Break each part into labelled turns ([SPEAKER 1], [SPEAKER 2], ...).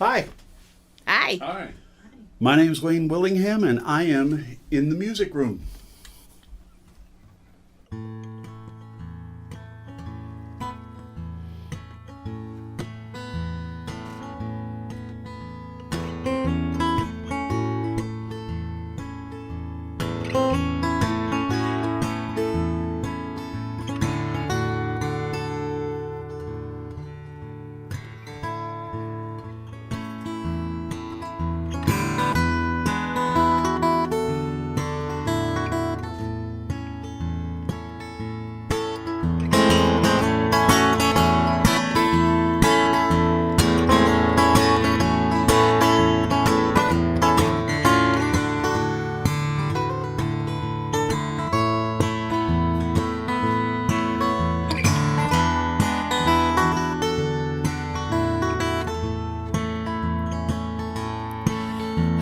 [SPEAKER 1] Hi.
[SPEAKER 2] Hi.
[SPEAKER 3] Hi.
[SPEAKER 1] My name is Wayne Willingham, and I am in the music room.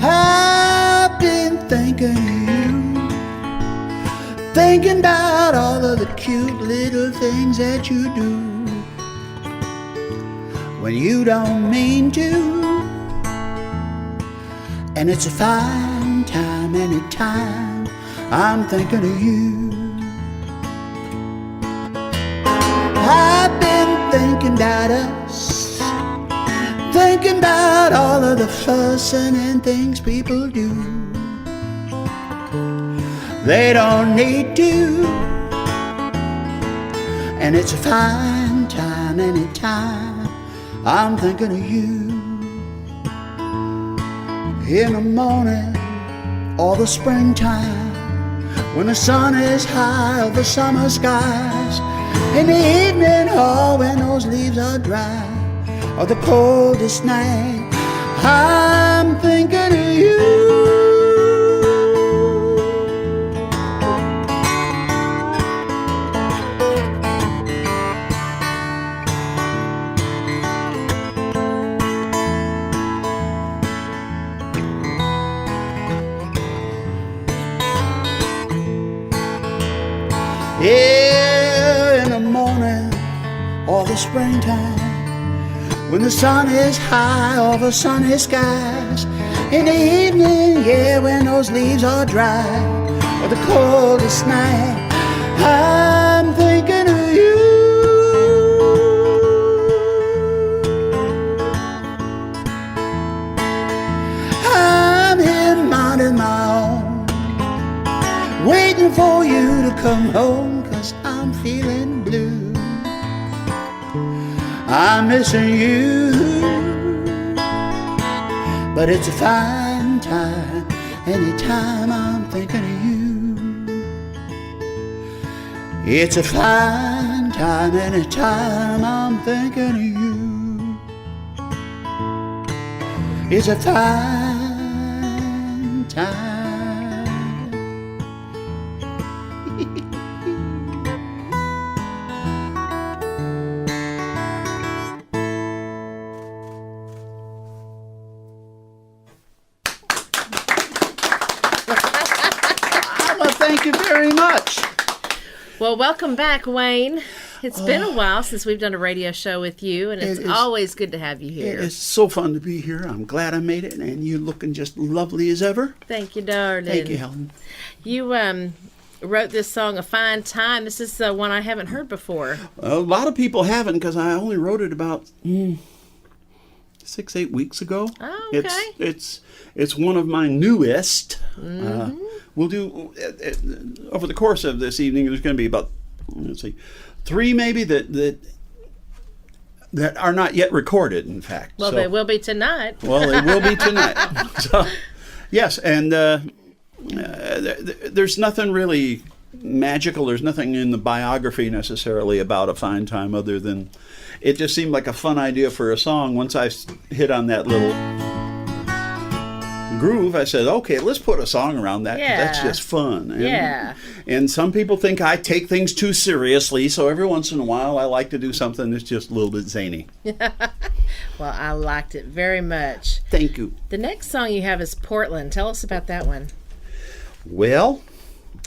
[SPEAKER 1] I've been thinking of you, thinking about all of the cute little things that you do when you don't mean to. And it's a fine time anytime I'm thinking of you. I've been thinking about us, thinking about all of the fussing and things people do. They don't need to. And it's a fine time anytime I'm thinking of you. In the morning or the springtime, when the sun is high over summer skies, in the evening or when those leaves are dry, or the coldest night, I'm thinking of you. Yeah, in the morning or the springtime, when the sun is high over sunny skies, in the evening, yeah, when those leaves are dry, or the coldest night, I'm thinking of you. I'm here minding my own, waiting for you to come home, 'cause I'm feeling blue. I'm missing you, but it's a fine time anytime I'm thinking of you. It's a fine time anytime I'm thinking of you. It's a fine time. Thank you very much.
[SPEAKER 2] Well, welcome back, Wayne. It's been a while since we've done a radio show with you, and it's always good to have you here.
[SPEAKER 1] It is so fun to be here. I'm glad I made it, and you're looking just lovely as ever.
[SPEAKER 2] Thank you, darling.
[SPEAKER 1] Thank you, Helen.
[SPEAKER 2] You wrote this song, A Fine Time. This is one I haven't heard before.
[SPEAKER 1] A lot of people haven't, because I only wrote it about 6-8 weeks ago.
[SPEAKER 2] Oh, okay.
[SPEAKER 1] It's one of my newest.
[SPEAKER 2] Mm-hmm.
[SPEAKER 1] We'll do over the course of this evening. There's going to be about 3 maybe that are not yet recorded. In fact,
[SPEAKER 2] well, they will be tonight.
[SPEAKER 1] Well, they will be tonight. So, yes, and there's nothing really magical. There's nothing in the biography necessarily about A Fine Time, other than it just seemed like a fun idea for a song. Once I hit on that little groove, I said, okay, let's put a song around that, 'cause that's just fun. And some people think I take things too seriously, so every once in a while I like to do something that's just a little bit zany.
[SPEAKER 2] Well, I liked it very much.
[SPEAKER 1] Thank you.
[SPEAKER 2] The next song you have is Portland. Tell us about that one.
[SPEAKER 1] Well,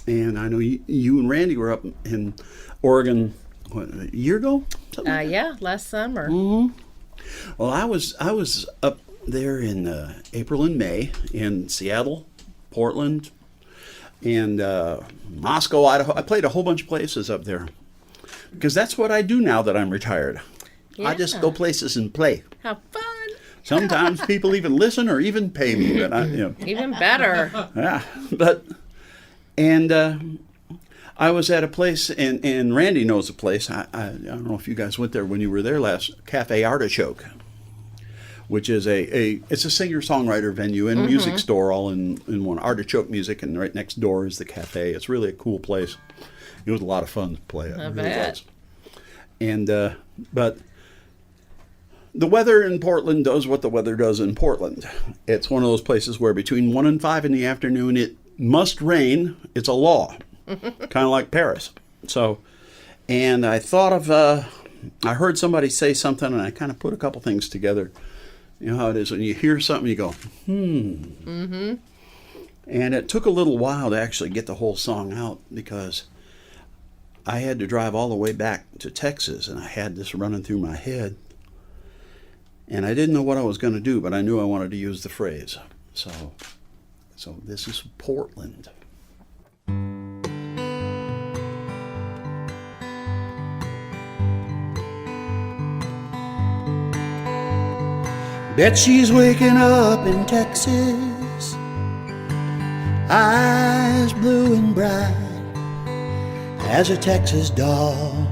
[SPEAKER 1] and I know you and Randy were up in Oregon, what, a year ago?
[SPEAKER 2] Yeah, last summer.
[SPEAKER 1] Mm-hmm. Well, I was up there in April and May in Seattle, Portland, and Moscow, Idaho. I played a whole bunch of places up there because that's what I do now that I'm retired.
[SPEAKER 2] Yeah.
[SPEAKER 1] I just go places and play.
[SPEAKER 2] How fun!
[SPEAKER 1] Sometimes people even listen or even pay me, but
[SPEAKER 2] Even better.
[SPEAKER 1] Yeah, I was at a place, and Randy knows the place. I don't know if you guys went there when you were there last. Cafe Artichoke, which is it's a singer-songwriter venue and music store all in one. Artichoke Music, and right next door is the cafe. It's really a cool place. It was a lot of fun to play.
[SPEAKER 2] I bet.
[SPEAKER 1] And but the weather in Portland does what the weather does in Portland. It's one of those places where between 1 and 5 in the afternoon it must rain. It's a law, kind of like Paris. So, and I thought of, I heard somebody say something, and I kind of put a couple things together. You know how it is when you hear something, you go, And it took a little while to actually get the whole song out because I had to drive all the way back to Texas, and I had this running through my head. And I didn't know what I was going to do, but I knew I wanted to use the phrase. So this is Portland. Bet she's waking up in Texas, eyes blue and bright as a Texas dawn.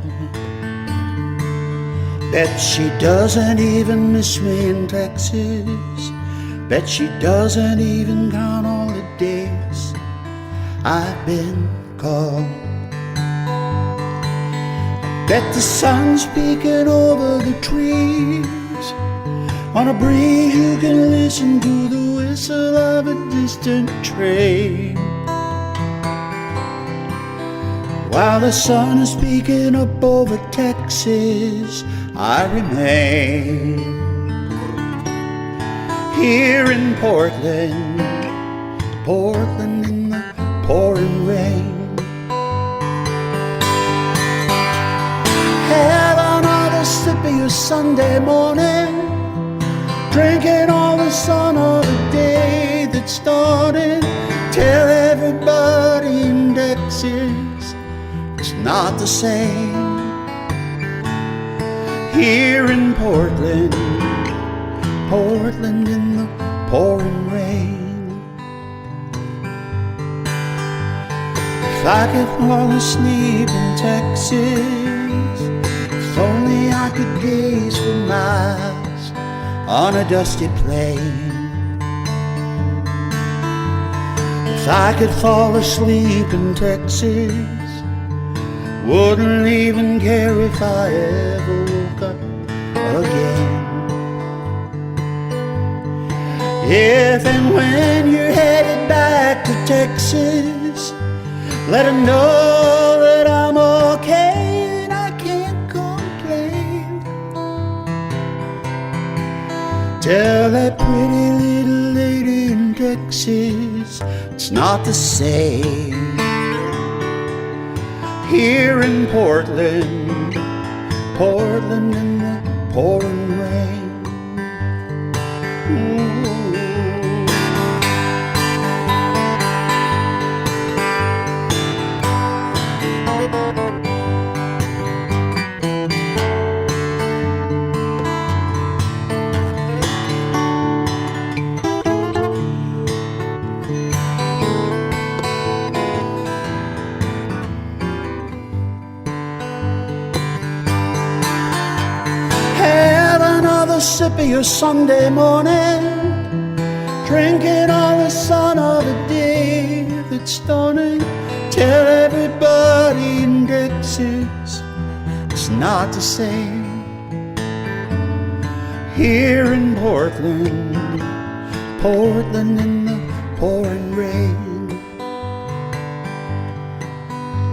[SPEAKER 1] Bet she doesn't even miss me in Texas. Bet she doesn't even count all the days I've been called. Bet the sun's peeking over the trees. On a breeze you can listen to the whistle of a distant train. While the sun is peeking up over Texas, I remain here in Portland, Portland in the pouring rain. Have another sip of your Sunday morning, drinking all the sun of the day that's starting. Tell everybody in Texas it's not the same. Here in Portland, Portland in the pouring rain. If I could fall asleep in Texas, if only I could gaze for miles on a dusty plain. If I could fall asleep in Texas, wouldn't even care if I ever woke up again. If and when you're headed back to Texas, let them know that I'm okay and I can't complain. Tell that pretty little lady in Texas it's not the same. Here in Portland, Portland in the pouring rain. Ooh. Sip of your Sunday morning, drinking all the sun of the day that's dawning. Tell everybody in Texas it's not the same. Here in Portland, Portland in the pouring rain.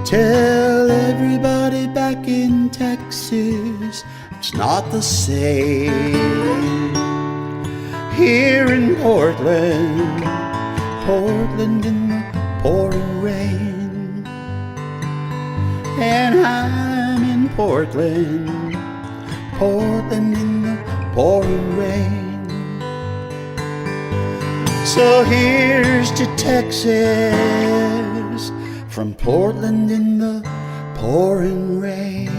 [SPEAKER 1] Tell everybody back in Texas it's not the same. Here in Portland, Portland in the pouring rain. And I'm in Portland, Portland in the pouring rain. So here's to Texas, from Portland in the pouring rain.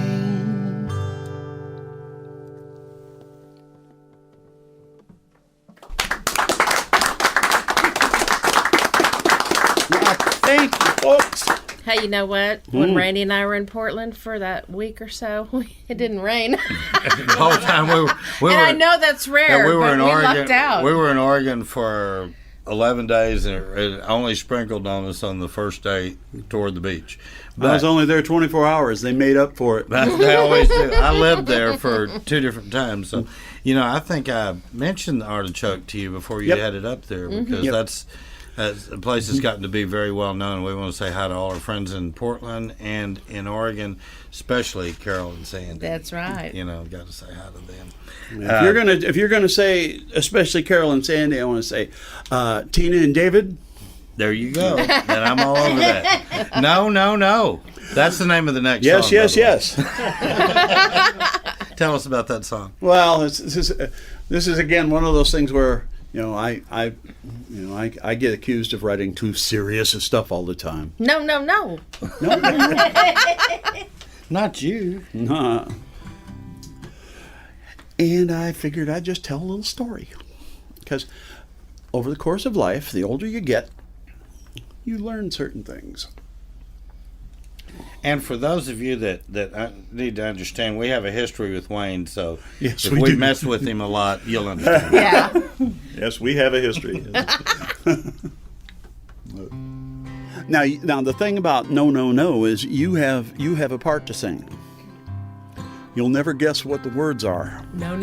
[SPEAKER 1] Thank you, folks.
[SPEAKER 2] Hey, you know what? When Randy and I were in Portland for that week or so, it didn't rain.
[SPEAKER 3] The whole time we were.
[SPEAKER 2] And I know that's rare,
[SPEAKER 3] we were
[SPEAKER 2] but
[SPEAKER 3] in
[SPEAKER 2] we
[SPEAKER 3] Oregon.
[SPEAKER 2] lucked out.
[SPEAKER 3] We were in Oregon for 11 days, and it only sprinkled on us on the first day toward the beach.
[SPEAKER 1] I was only there 24 hours. They made up for it.
[SPEAKER 3] They always do. I lived there for 2 different times. So, I think I mentioned the artichoke to you before you headed up there, because that's a place that's gotten to be very well known. We want to say hi to all our friends in Portland and in Oregon, especially Carol and Sandy.
[SPEAKER 2] That's right.
[SPEAKER 3] Got to say hi to them.
[SPEAKER 1] If you're gonna say, especially Carol and Sandy, I want to say Tina and David.
[SPEAKER 3] There you go. And I'm all over that. No. That's the name of the next song.
[SPEAKER 1] Yes.
[SPEAKER 3] Tell us about that song.
[SPEAKER 1] Well, this is again one of those things where I get accused of writing too serious stuff all the time.
[SPEAKER 2] No.
[SPEAKER 1] No.
[SPEAKER 3] Not you.
[SPEAKER 1] Nah. And I figured I'd just tell a little story, because over the course of life, the older you get, you learn certain things.
[SPEAKER 3] And for those of you that need to understand, we have a history with Wayne, so
[SPEAKER 1] Yes,
[SPEAKER 3] if
[SPEAKER 1] we
[SPEAKER 3] we
[SPEAKER 1] do.
[SPEAKER 3] mess with him a lot, you'll understand.
[SPEAKER 2] Yeah.
[SPEAKER 1] Yes, we have a history. Now the thing about no is you have a part to sing. You'll never guess what the words are.
[SPEAKER 2] No.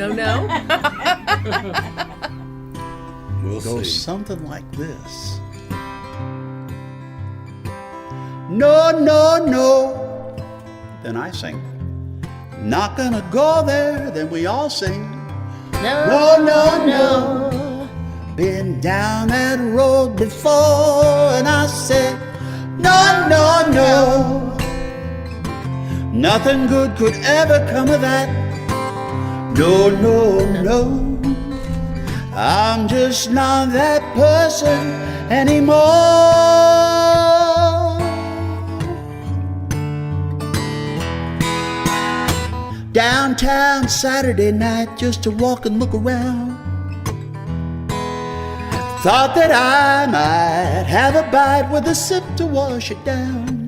[SPEAKER 3] We'll
[SPEAKER 1] It goes
[SPEAKER 3] see.
[SPEAKER 1] something like this. No. Then I sing. Not gonna go there. Then we all sing. No. Been down that road before, and I said, no. Nothing good could ever come of that. No. I'm just not that person anymore. Downtown Saturday night, just to walk and look around. Thought that I might have a bite with a sip to wash it down.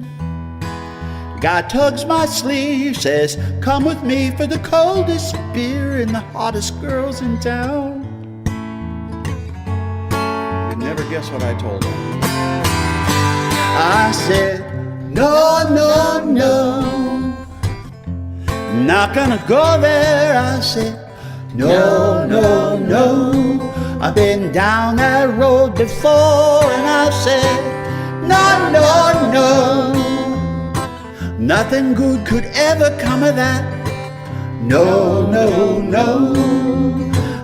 [SPEAKER 1] Guy tugs my sleeve, says, come with me for the coldest beer and the hottest girls in town. You'd never guess what I told him. I said, no. Not gonna go there. I said, no. I've been down that road before, and I said, no. Nothing good could ever come of that. No.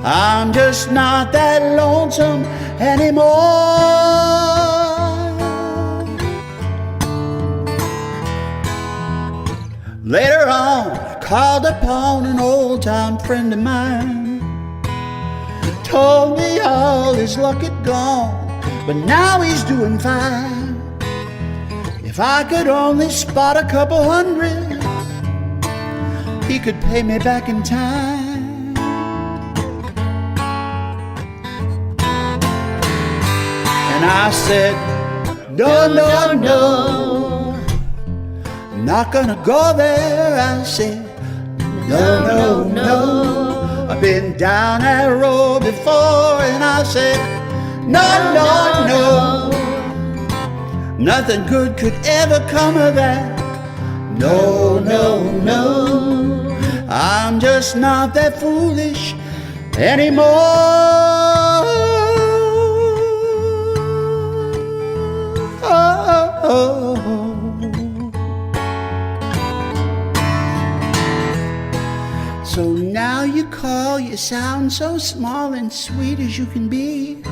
[SPEAKER 1] I'm just not that lonesome anymore. Later on, I called upon an old-time friend of mine. Told me all his luck had gone, but now he's doing fine. If I could only spot a couple hundred, he could pay me back in time. And I said, no. Not gonna go there. I said, no. I've been down that road before, and I said, no. Nothing good could ever come of that. No. I'm just not that foolish anymore. So now you call, you sound so small and sweet as you can be.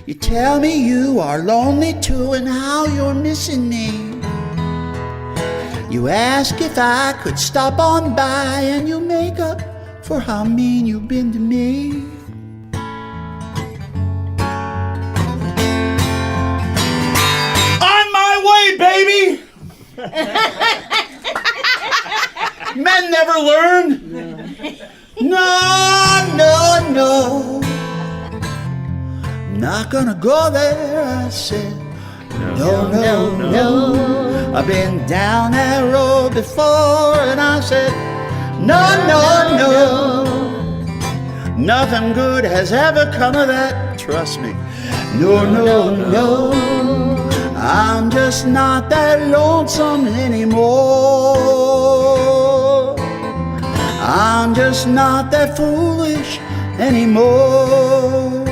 [SPEAKER 1] You tell me you are lonely too and how you're missing me. You ask if I could stop on by, and you make up for how mean you've been to me. not gonna go there, I said. No, no, no. I've been down that road before, and I said, no, no, no. Nothing good has ever come of that, trust me. No, no, no. I'm just not that lonesome anymore. I'm just not that foolish anymore.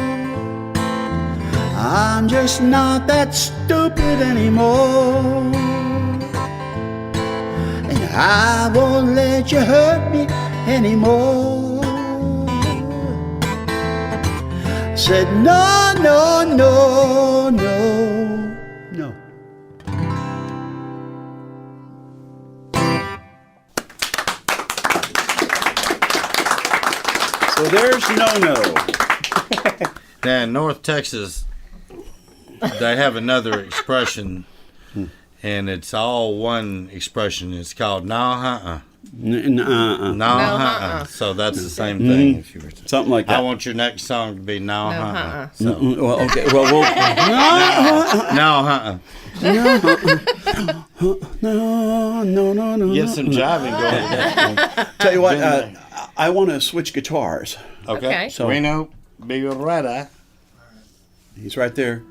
[SPEAKER 1] I'm just not that stupid anymore. And I won't let you hurt me anymore. Said no, no, no, no, no. So there's no.
[SPEAKER 3] Now in North Texas, they have another expression, and it's all one expression. It's called no, uh-uh. No, uh-uh. So that's the same thing. If you were to,
[SPEAKER 1] something like that.
[SPEAKER 3] I want your next song to be no, uh-uh. So.
[SPEAKER 1] Well, okay. Well, no.
[SPEAKER 3] Get some jiving going.
[SPEAKER 1] Tell you what, I want to switch guitars.
[SPEAKER 3] Okay.
[SPEAKER 1] So
[SPEAKER 3] Reno, be ready.
[SPEAKER 1] He's right there.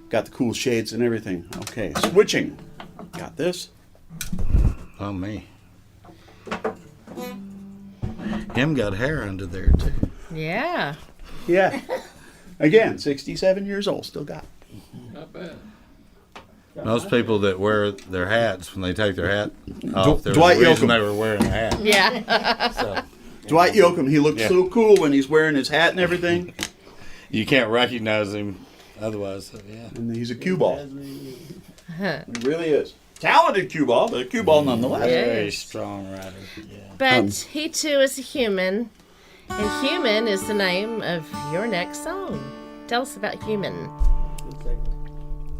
[SPEAKER 1] Got the cool shades and everything. Okay, switching. Got this.
[SPEAKER 3] Oh, me. Him got hair under there, too.
[SPEAKER 2] Yeah.
[SPEAKER 1] Yeah. Again, 67 years old, still got it.
[SPEAKER 4] Not bad.
[SPEAKER 3] Most people that wear their hats, when they take their hat off, there's
[SPEAKER 1] Dwight
[SPEAKER 3] a reason
[SPEAKER 1] Yoakam.
[SPEAKER 3] they were wearing a hat.
[SPEAKER 2] Yeah.
[SPEAKER 3] So,
[SPEAKER 1] Dwight Yoakam, he looks
[SPEAKER 3] Yeah.
[SPEAKER 1] so cool when he's wearing his hat and everything.
[SPEAKER 3] you can't recognize him otherwise. So, yeah.
[SPEAKER 1] And he's a cue ball. He really is. Talented cue ball, but a cue ball nonetheless.
[SPEAKER 3] Very
[SPEAKER 2] Yes.
[SPEAKER 3] strong rider. Yeah.
[SPEAKER 2] But he too is a human, and Human is the name of your next song. Tell us about Human.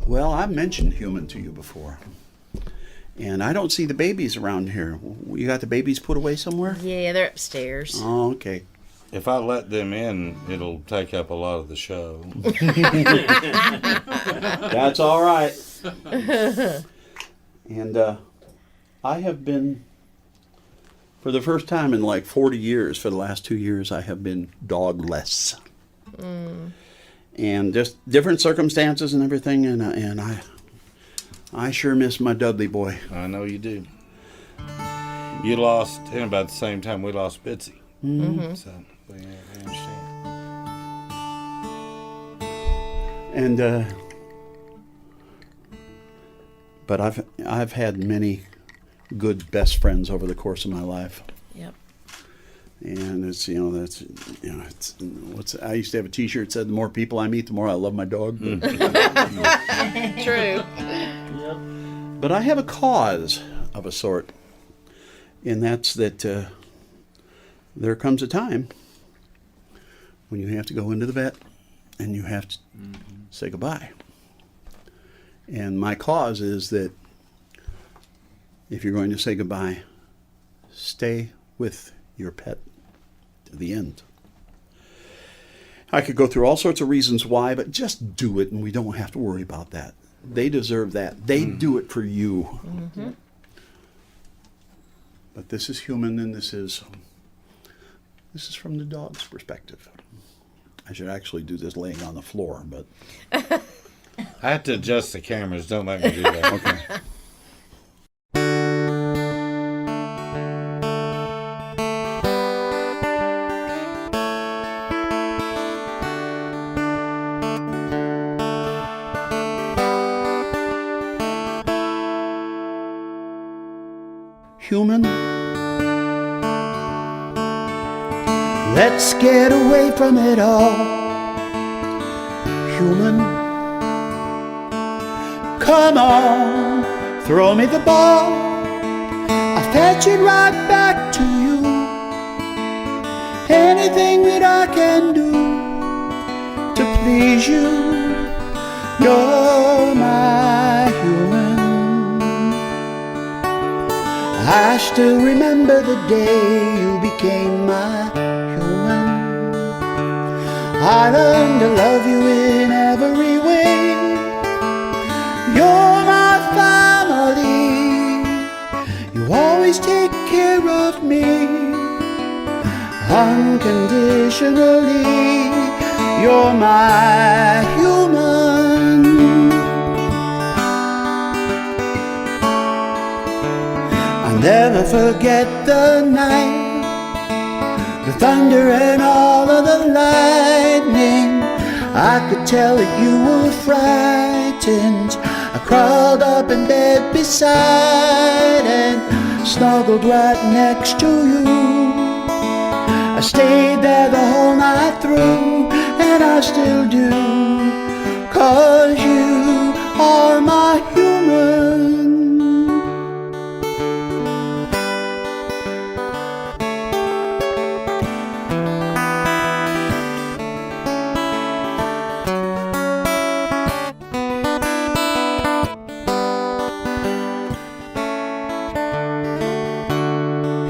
[SPEAKER 1] Well, I've mentioned human to you before. And I don't see the babies around here. You got the babies put away somewhere?
[SPEAKER 2] Yeah, they're upstairs.
[SPEAKER 1] Oh, okay.
[SPEAKER 3] If I let them in, it'll take up a lot of the show.
[SPEAKER 1] That's all right. And I have been, for the first time in like 40 years, for the last 2 years, I have been dogless. And just different circumstances and everything, and I sure miss my Dudley boy.
[SPEAKER 3] I know you do. You lost him about the same time we lost Bitsy.
[SPEAKER 2] Mm-hmm.
[SPEAKER 3] So we understand.
[SPEAKER 1] And but I've had many good best friends over the course of my life.
[SPEAKER 2] Yep.
[SPEAKER 1] And it's it's what's I used to have a T-shirt that said, "The more people I meet, the more I love my dog."
[SPEAKER 2] True.
[SPEAKER 1] But I have a cause of a sort, and that's that there comes a time when you have to go into the vet and you have to say goodbye. And my cause is that if you're going to say goodbye, stay with your pet to the end. I could go through all sorts of reasons why, but just do it, and we don't have to worry about that. They deserve that. They do it for you.
[SPEAKER 2] Mm-hmm.
[SPEAKER 1] But this is human, and this is from the dog's perspective. I should actually do this laying on the floor, but
[SPEAKER 3] I have to adjust the cameras. Don't make me do that.
[SPEAKER 1] okay. Human, let's get away from it all. Human, come on, throw me the ball. I'll fetch it right back to you. Anything that I can do to please you. You're my human. I still remember the day you became my human. I learned to love you in every away. You're my family. You always take care of me unconditionally. You're my human. I'll never forget the night, the thunder and all of the lightning. I could tell that you were frightened. I crawled up in bed beside and snuggled right next to you. I stayed there the whole night through, and I still do, 'cause you are my human.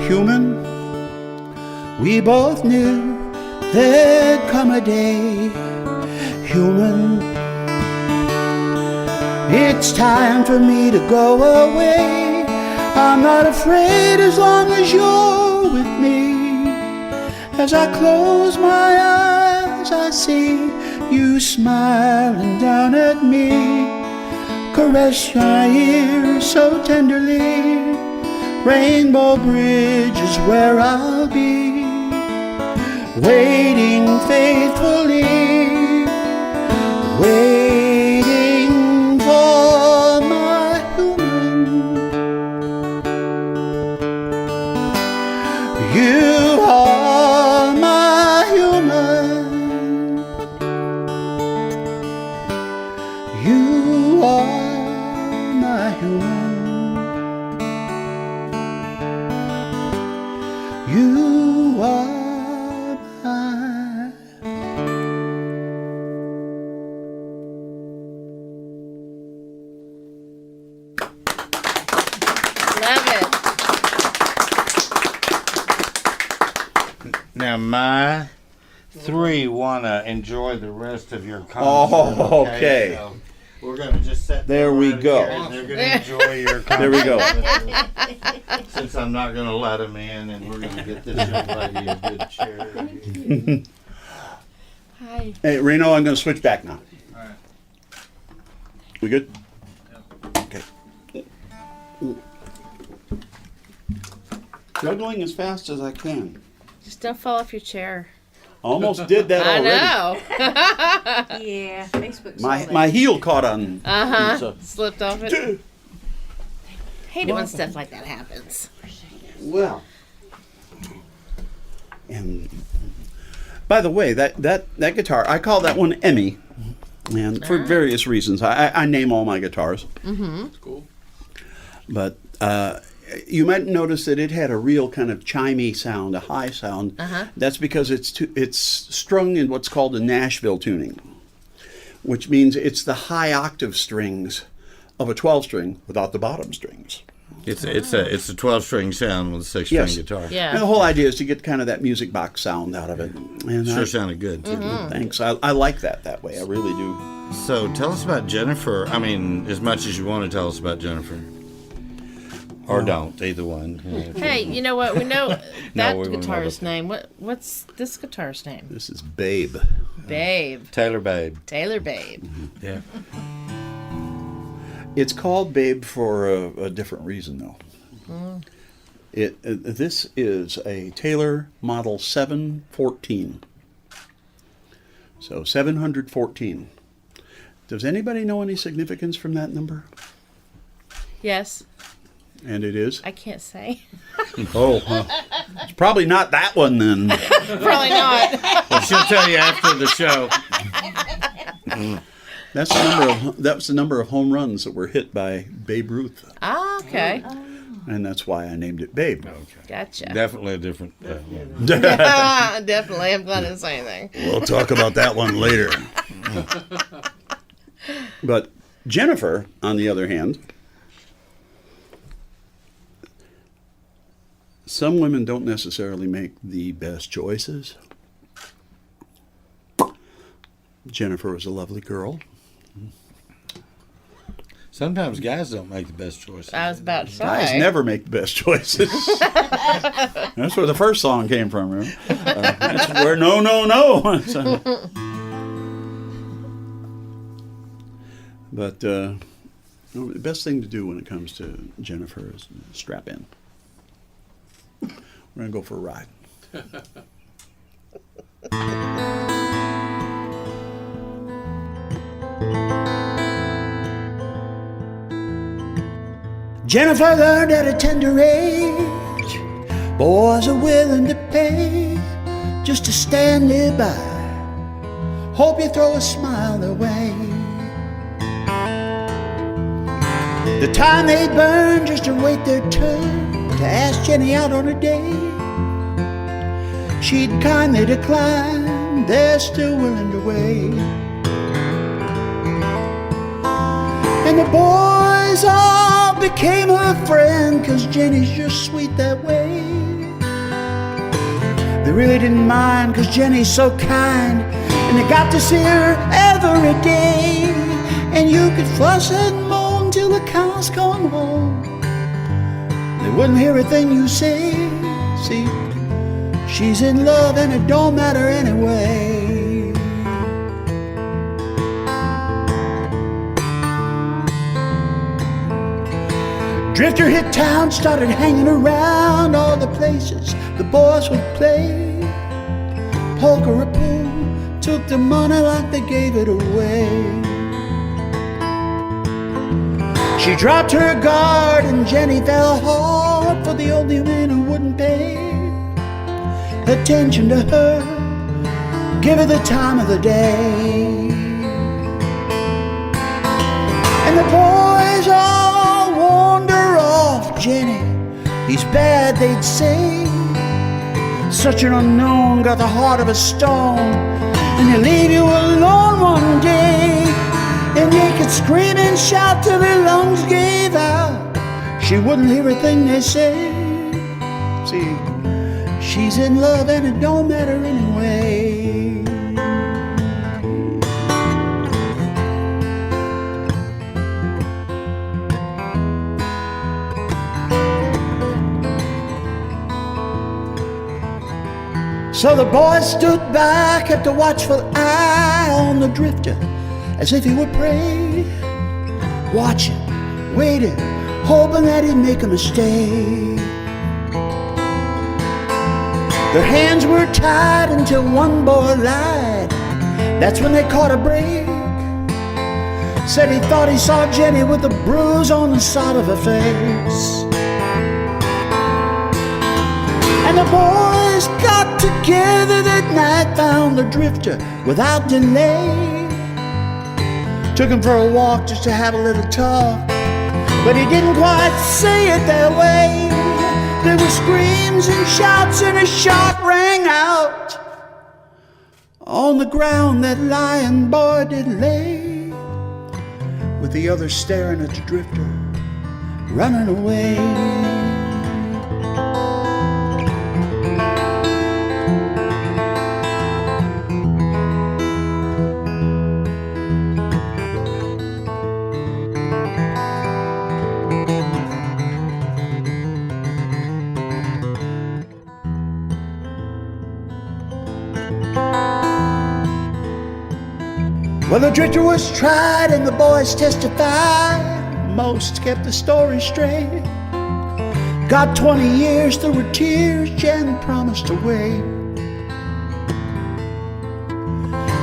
[SPEAKER 1] Human, we both knew there'd come a day. Human, it's time for me to go away. I'm not afraid as long as you're with me. As I close my eyes, I see you smiling down at me. Caress my ear so tenderly. Rainbow Bridge is where I'll be, waiting faithfully, waiting for my human. You are my human. You are my human. You are my.
[SPEAKER 2] Love it.
[SPEAKER 3] Now, my three want to enjoy the rest of your concert.
[SPEAKER 1] Oh, okay.
[SPEAKER 3] So we're going to just set
[SPEAKER 1] There
[SPEAKER 3] them
[SPEAKER 1] we
[SPEAKER 3] right
[SPEAKER 1] go.
[SPEAKER 3] here, and they're going to enjoy your concert.
[SPEAKER 1] There we go.
[SPEAKER 3] Since I'm not going to let them in, and we're going to get this young lady a good chair.
[SPEAKER 2] Hi.
[SPEAKER 1] Hey, Reno, I'm going to switch back now.
[SPEAKER 4] All right.
[SPEAKER 1] We good? Okay. Juggling as fast as I can.
[SPEAKER 2] Just don't fall off your chair.
[SPEAKER 1] Almost did that
[SPEAKER 2] I
[SPEAKER 1] already.
[SPEAKER 2] know.
[SPEAKER 5] Yeah, Facebook.
[SPEAKER 1] My heel caught on. So-
[SPEAKER 2] Slipped off it. Hate it when stuff like that happens.
[SPEAKER 1] Well, and by the way, that guitar, I call that one Emmy, and for various reasons. I name all my guitars.
[SPEAKER 2] Mm-hmm.
[SPEAKER 4] That's cool.
[SPEAKER 1] But you might notice that it had a real kind of chimey sound, a high sound.
[SPEAKER 2] Uh-huh.
[SPEAKER 1] That's because it's strung in what's called a Nashville tuning, which means it's the high octave strings of a 12-string without the bottom strings.
[SPEAKER 3] It's a 12-string sound with a 6-string
[SPEAKER 1] Yes.
[SPEAKER 3] guitar.
[SPEAKER 2] Yeah.
[SPEAKER 1] And the whole idea is to get kind of that music box sound out of it. And
[SPEAKER 3] Sure sounded good, too.
[SPEAKER 1] Thanks. I like that way. I really do.
[SPEAKER 3] So tell us about Jennifer. I mean, as much as you want to tell us about Jennifer. Or don't, either one.
[SPEAKER 2] Hey, you know what? We know that
[SPEAKER 3] No, we won't know
[SPEAKER 2] guitarist's name. What's this guitarist's name?
[SPEAKER 1] This is Babe.
[SPEAKER 2] Babe.
[SPEAKER 3] Taylor Babe.
[SPEAKER 2] Taylor Babe.
[SPEAKER 3] Yeah.
[SPEAKER 1] It's called Babe for a different reason, though. This is a Taylor Model 714. So 714. Does anybody know any significance from that number?
[SPEAKER 2] Yes.
[SPEAKER 1] And it is?
[SPEAKER 2] I can't say.
[SPEAKER 1] Oh, it's probably not that one then.
[SPEAKER 2] Probably not.
[SPEAKER 3] Well, she'll tell you after the show.
[SPEAKER 1] That's the number of home runs that were hit by Babe Ruth,
[SPEAKER 2] Ah, okay.
[SPEAKER 1] and that's why I named it Babe.
[SPEAKER 2] Gotcha.
[SPEAKER 3] Definitely a different.
[SPEAKER 2] Definitely. I'm glad I didn't say anything.
[SPEAKER 1] We'll talk about that one later. But Jennifer, on the other hand, some women don't necessarily make the best choices. Jennifer was a lovely girl,
[SPEAKER 3] Sometimes guys don't make the best choices.
[SPEAKER 2] I was about to say.
[SPEAKER 1] Guys never make the best choices. That's where the first song came from, remember? That's where no. So, but the best thing to do when it comes to Jennifer is strap in. We're going to go for a ride. Jennifer learned at a tender age, boys are willing to pay just to stand nearby. Hope you throw a smile their way. The time they'd burn just to wait their turn to ask Jenny out on a date. She'd kindly decline, they're still willing to wait. And the boys all became her friend, 'cause Jenny's just sweet that way. They really didn't mind, 'cause Jenny's so kind, and they got to see her every day. And you could fuss and moan till the cows come home, they wouldn't hear a thing you say. See, she's in love and it don't matter anyway. Drifter hit town, started hanging around all the places the boys would play. Polka or pool, took the money like they gave it away. She dropped her guard and Jenny fell hard for the only man who wouldn't pay attention to her, give her the time of the day. And the boys all wander off. Jenny, he's bad, they'd say. Such an unknown, got the heart of a stone, and he'll leave you alone one day. And they could scream and shout till their lungs gave out, she wouldn't hear a thing they say. See, she's in love and it don't matter anyway. So the boys stood by, kept a watchful eye on the drifter, as if he would pray, watching, waiting, hoping that he'd make a mistake. Their hands were tied until one boy lied. That's when they caught a break. Said he thought he saw Jenny with a bruise on the side of her face. And the boys got together that night, found the drifter without delay. Took him for a walk just to have a little talk, but he didn't quite say it that way. There were screams and shouts and a shot rang out on the ground. That lying boy did lay, with the others staring at the drifter running away. Well, the drifter was tried and the boys testified. Most kept the story straight. Got 20 years through her tears, Jen promised to wait.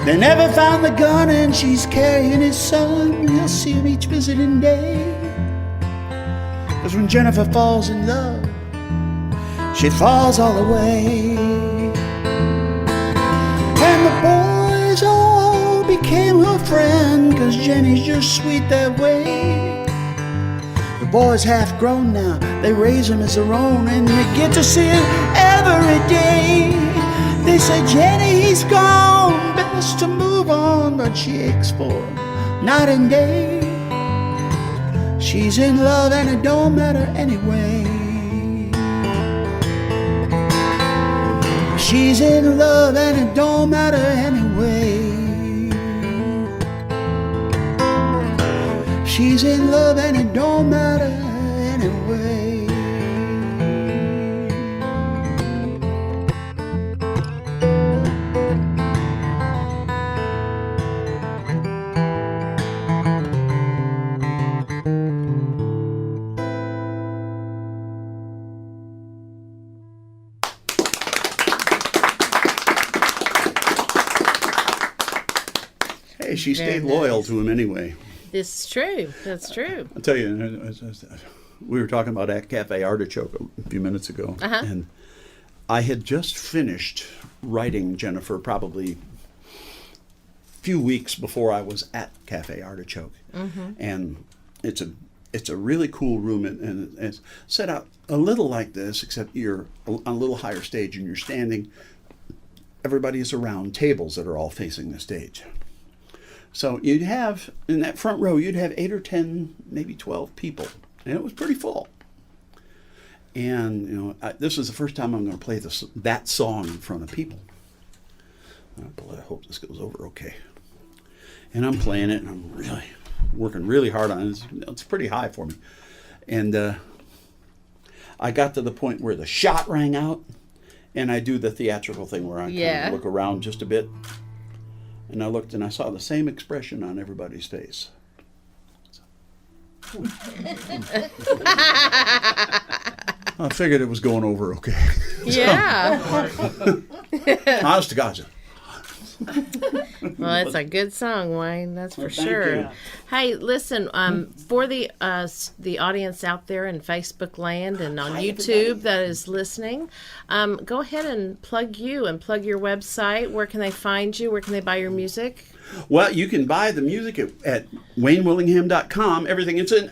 [SPEAKER 1] They never found the gun and she's carrying his son. He'll see him each visiting day. 'Cause when Jennifer falls in love, she falls all the way. And the boys all became her friend, 'cause Jenny's just sweet that way. The boy's half grown now, they raise him as their own, and they get to see him every day. They say, Jenny, he's gone, best to move on, but she aches for him night and day. She's in love and it don't matter anyway. She's in love and it don't matter anyway. she's in love and it don't matter anyway. Hey, she stayed loyal to him anyway.
[SPEAKER 2] This is true. That's true.
[SPEAKER 1] I'll tell you, we were talking about at Cafe Artichoke a few minutes ago, and I had just finished writing Jennifer probably a few weeks before I was at Cafe Artichoke, and it's a really cool room, and it's set out a little like this, except you're on a little higher stage and you're standing. Everybody is around tables that are all facing the stage. So you'd have, in that front row, you'd have 8 or 10, maybe 12 people. And it was pretty full. And, you know, this is the first time I'm going to play that song in front of people. I hope this goes over okay. And I'm playing it, and I'm really working really hard on it. It's pretty high for me. And I got to the point where the shot rang out, and I do the theatrical thing where I kind of look around just a bit. And I looked and I saw the same expression on everybody's face. I figured it was going over okay.
[SPEAKER 2] Yeah.
[SPEAKER 1] Honest to God.
[SPEAKER 2] Well, it's a good song, Wayne. That's for
[SPEAKER 1] thank
[SPEAKER 2] sure.
[SPEAKER 1] you.
[SPEAKER 2] Hey, listen. For the audience out there in Facebook land and on YouTube that is listening, go ahead and plug you and plug your website. Where can they find you? Where can they buy your music?
[SPEAKER 1] Well, you can buy the music at WayneWillingham.com. Everything. It's in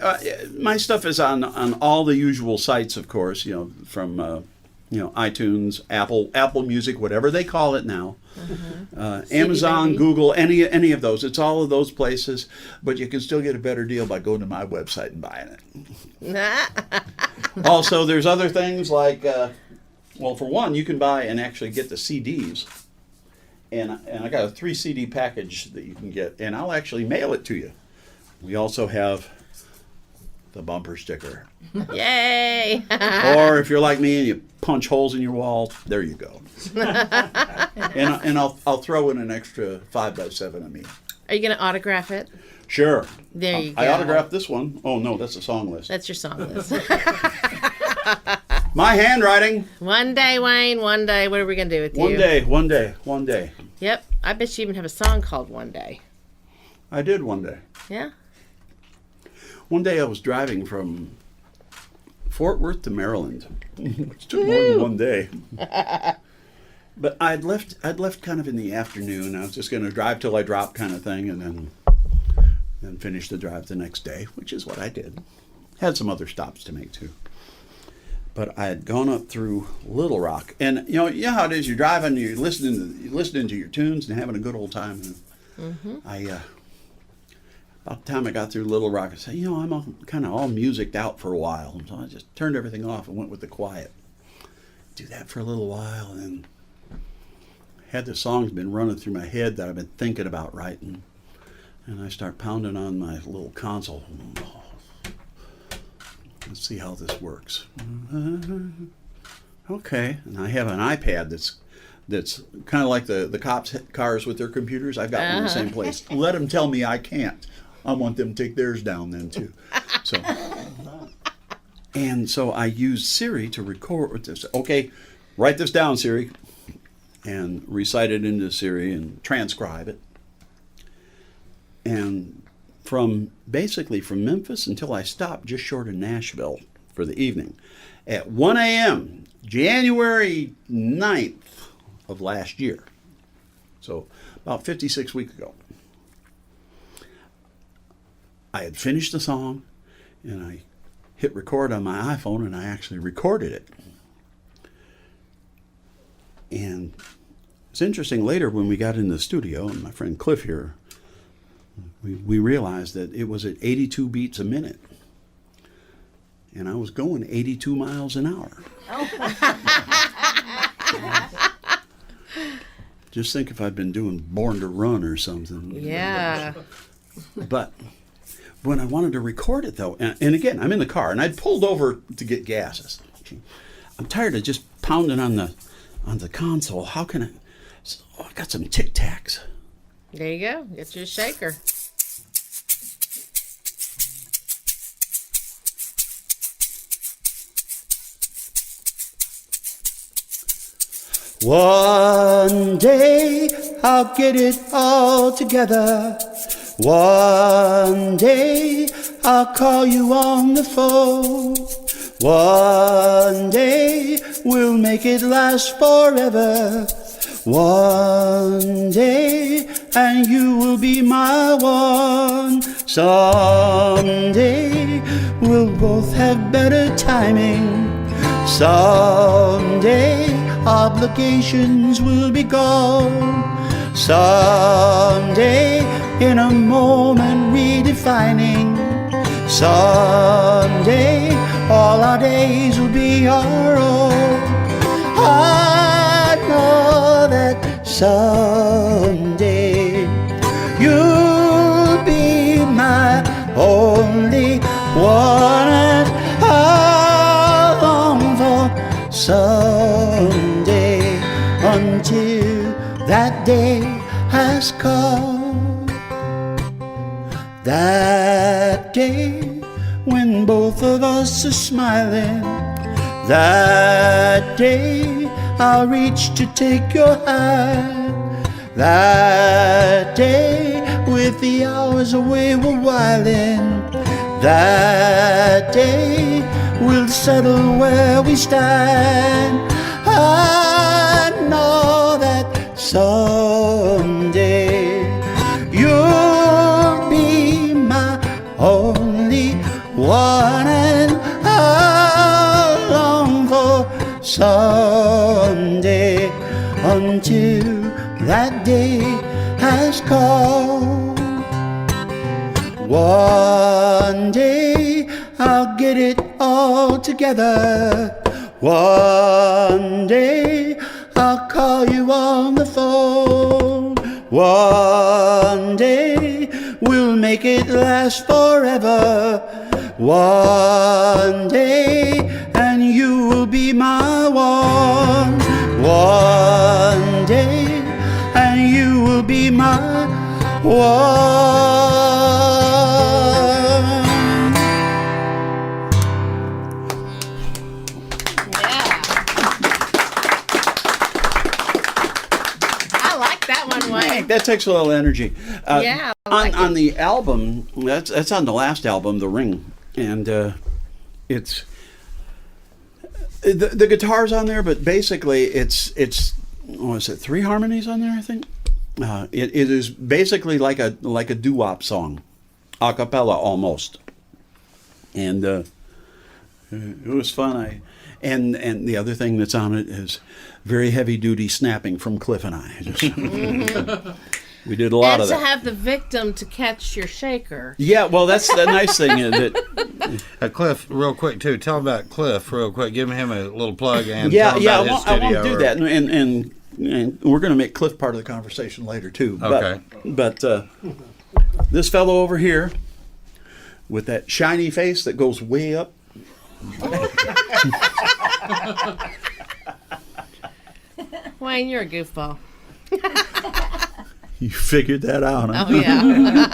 [SPEAKER 1] my stuff is on all the usual sites, of course. You know, from iTunes, Apple Music, whatever they call it now. Amazon,
[SPEAKER 2] baby.
[SPEAKER 1] Google, any of those. It's all of those places, but you can still get a better deal by going to my website and buying it. Also, there's other things like, for one, you can buy and actually get the CDs. And I got a 3 CD package that you can get, and I'll actually mail it to you. We also have the bumper sticker.
[SPEAKER 2] Yay!
[SPEAKER 1] Or if you're like me and you punch holes in your wall, there you go. and I'll throw in an extra 5x7 of me.
[SPEAKER 2] Are you going to autograph it?
[SPEAKER 1] Sure.
[SPEAKER 2] There you go.
[SPEAKER 1] I autographed this one. Oh no, that's a song list.
[SPEAKER 2] That's your song list.
[SPEAKER 1] My handwriting.
[SPEAKER 2] One day, Wayne. One day. What are we going to do with you?
[SPEAKER 1] One day.
[SPEAKER 2] Yep. I bet you even have a song called One Day.
[SPEAKER 1] I did one day.
[SPEAKER 2] Yeah.
[SPEAKER 1] One day I was driving from Fort Worth to Maryland, which took more than one day. But I'd left kind of in the afternoon. I was just going to drive till I dropped kind of thing, and then finish the drive the next day, which is what I did. Had some other stops to make too. But I had gone up through Little Rock, and you know how it is. You're driving, you're listening to your tunes and having a good old time. And about the time I got through Little Rock, I said, I'm kind of all musiced out for a while. And so I just turned everything off and went with the quiet. Do that for a little while, and then had the songs been running through my head that I've been thinking about writing. And I start pounding on my little console. Let's see how this works. Okay, and I have an iPad that's kind of like the cops' cars with their computers. I've got one in the same place. Let them tell me I can't. I want them to take theirs down then too. So I used Siri to record this. Okay, write this down, Siri, and recite it into Siri and transcribe it. And basically from Memphis until I stopped just short of Nashville for the evening. At 1 a.m., January 9th of last year. So about 56 weeks ago. I had finished the song, and I hit record on my iPhone, and I actually recorded it. And it's interesting, later when we got in the studio, and my friend Cliff here, we realized that it was at 82 beats a minute. And I was going 82 miles an hour. Just think if I'd been doing Born to Run or something.
[SPEAKER 2] Yeah.
[SPEAKER 1] But when I wanted to record it, though, and again, I'm in the car, and I'd pulled over to get gas. I said, I'm tired of just pounding on the console. How can I? So, I got some Tic Tacs.
[SPEAKER 2] There you go. Get your shaker.
[SPEAKER 1] One day I'll get it all together. One day I'll call you on the phone. One day we'll make it last forever. One day and you will be my one. Someday we'll both have better timing. Someday obligations will be gone. Someday, in a moment redefining. Someday, all our days will be our own. I know that someday you'll be my only one, and I long for someday, until that day has come. That day when both of us are smiling. That day I'll reach to take your hand. That day with the hours away we're whiling. That day we'll settle where we stand. I know that someday you'll be my only one, and I long for someday, until that day has come. One day I'll get it all together. One day I'll call you on the phone. One day we'll make it last forever. One day and you will be my one. One day and you will be my one. That takes a little energy.
[SPEAKER 2] Yeah.
[SPEAKER 1] On the album, that's on the last album, The Ring, and it's the guitar's on there, but basically it's what is it, 3 harmonies on there, I think. It is basically like a doo-wop song, a cappella almost, and it was fun. And the other thing that's on it is very heavy-duty snapping from Cliff and I. We did a lot of that.
[SPEAKER 2] And to have the victim to catch your shaker.
[SPEAKER 1] Yeah, well, that's the nice thing.
[SPEAKER 3] Cliff, real quick, too. Tell about Cliff real quick. Give him a little plug and
[SPEAKER 1] tell
[SPEAKER 3] him about his studio.
[SPEAKER 1] I won't do that. And we're going to make Cliff part of the conversation later, too.
[SPEAKER 3] Okay.
[SPEAKER 1] But this fellow over here with that shiny face that goes way up.
[SPEAKER 2] Wayne, you're a goofball.
[SPEAKER 1] You figured that out, huh?
[SPEAKER 2] Oh, yeah.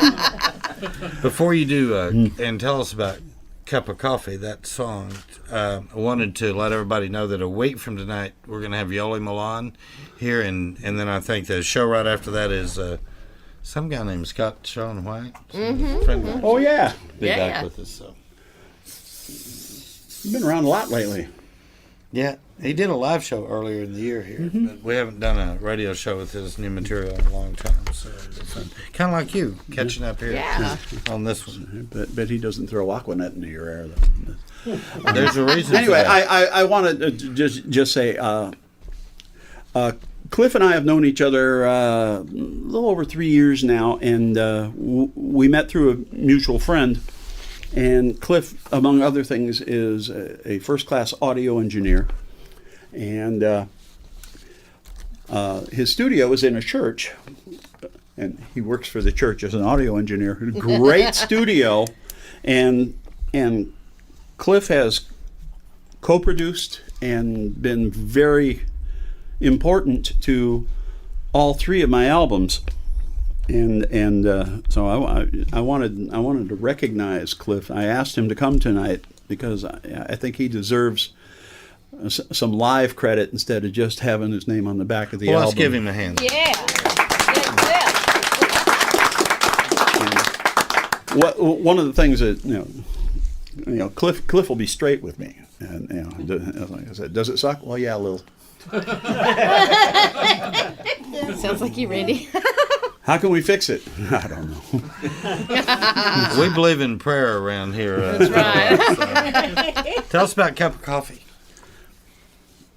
[SPEAKER 3] Before you do, and tell us about Cup of Coffee, that song, I wanted to let everybody know that a week from tonight, we're going to have Yoli Milan here, and then I think the show right after that is some guy named Scott Sean White.
[SPEAKER 2] Mm-hmm.
[SPEAKER 1] Oh, yeah.
[SPEAKER 3] Be
[SPEAKER 2] Yeah,
[SPEAKER 3] back
[SPEAKER 2] yeah.
[SPEAKER 3] with us, so.
[SPEAKER 1] You've been around a lot lately.
[SPEAKER 3] Yeah, he did a live show earlier in the year here, but we haven't done a radio show with his new material in a long time. So it's fun. Kind of like you, catching up here on this one.
[SPEAKER 1] But he doesn't throw Aquanet into your air, though.
[SPEAKER 3] There's a reason.
[SPEAKER 1] Anyway,
[SPEAKER 3] for that.
[SPEAKER 1] I want to just say, Cliff and I have known each other a little over 3 years now, and we met through a mutual friend. And Cliff, among other things, is a first-class audio engineer. And his studio is in a church and he works for the church as an audio engineer. Great studio, and Cliff has co-produced and been very important to all 3 of my albums. And so I wanted to recognize Cliff. I asked him to come tonight because I think he deserves some live credit instead of just having his name on the back of the album.
[SPEAKER 3] Let's give him a hand.
[SPEAKER 5] Yeah.
[SPEAKER 1] One of the things that Cliff will be straight with me, and like I said, does it suck? Well, yeah, a little.
[SPEAKER 2] Sounds like you, Randy.
[SPEAKER 1] How can we fix it? I don't know.
[SPEAKER 3] We believe in prayer around here.
[SPEAKER 2] That's right.
[SPEAKER 3] So. Tell us about a cup of coffee.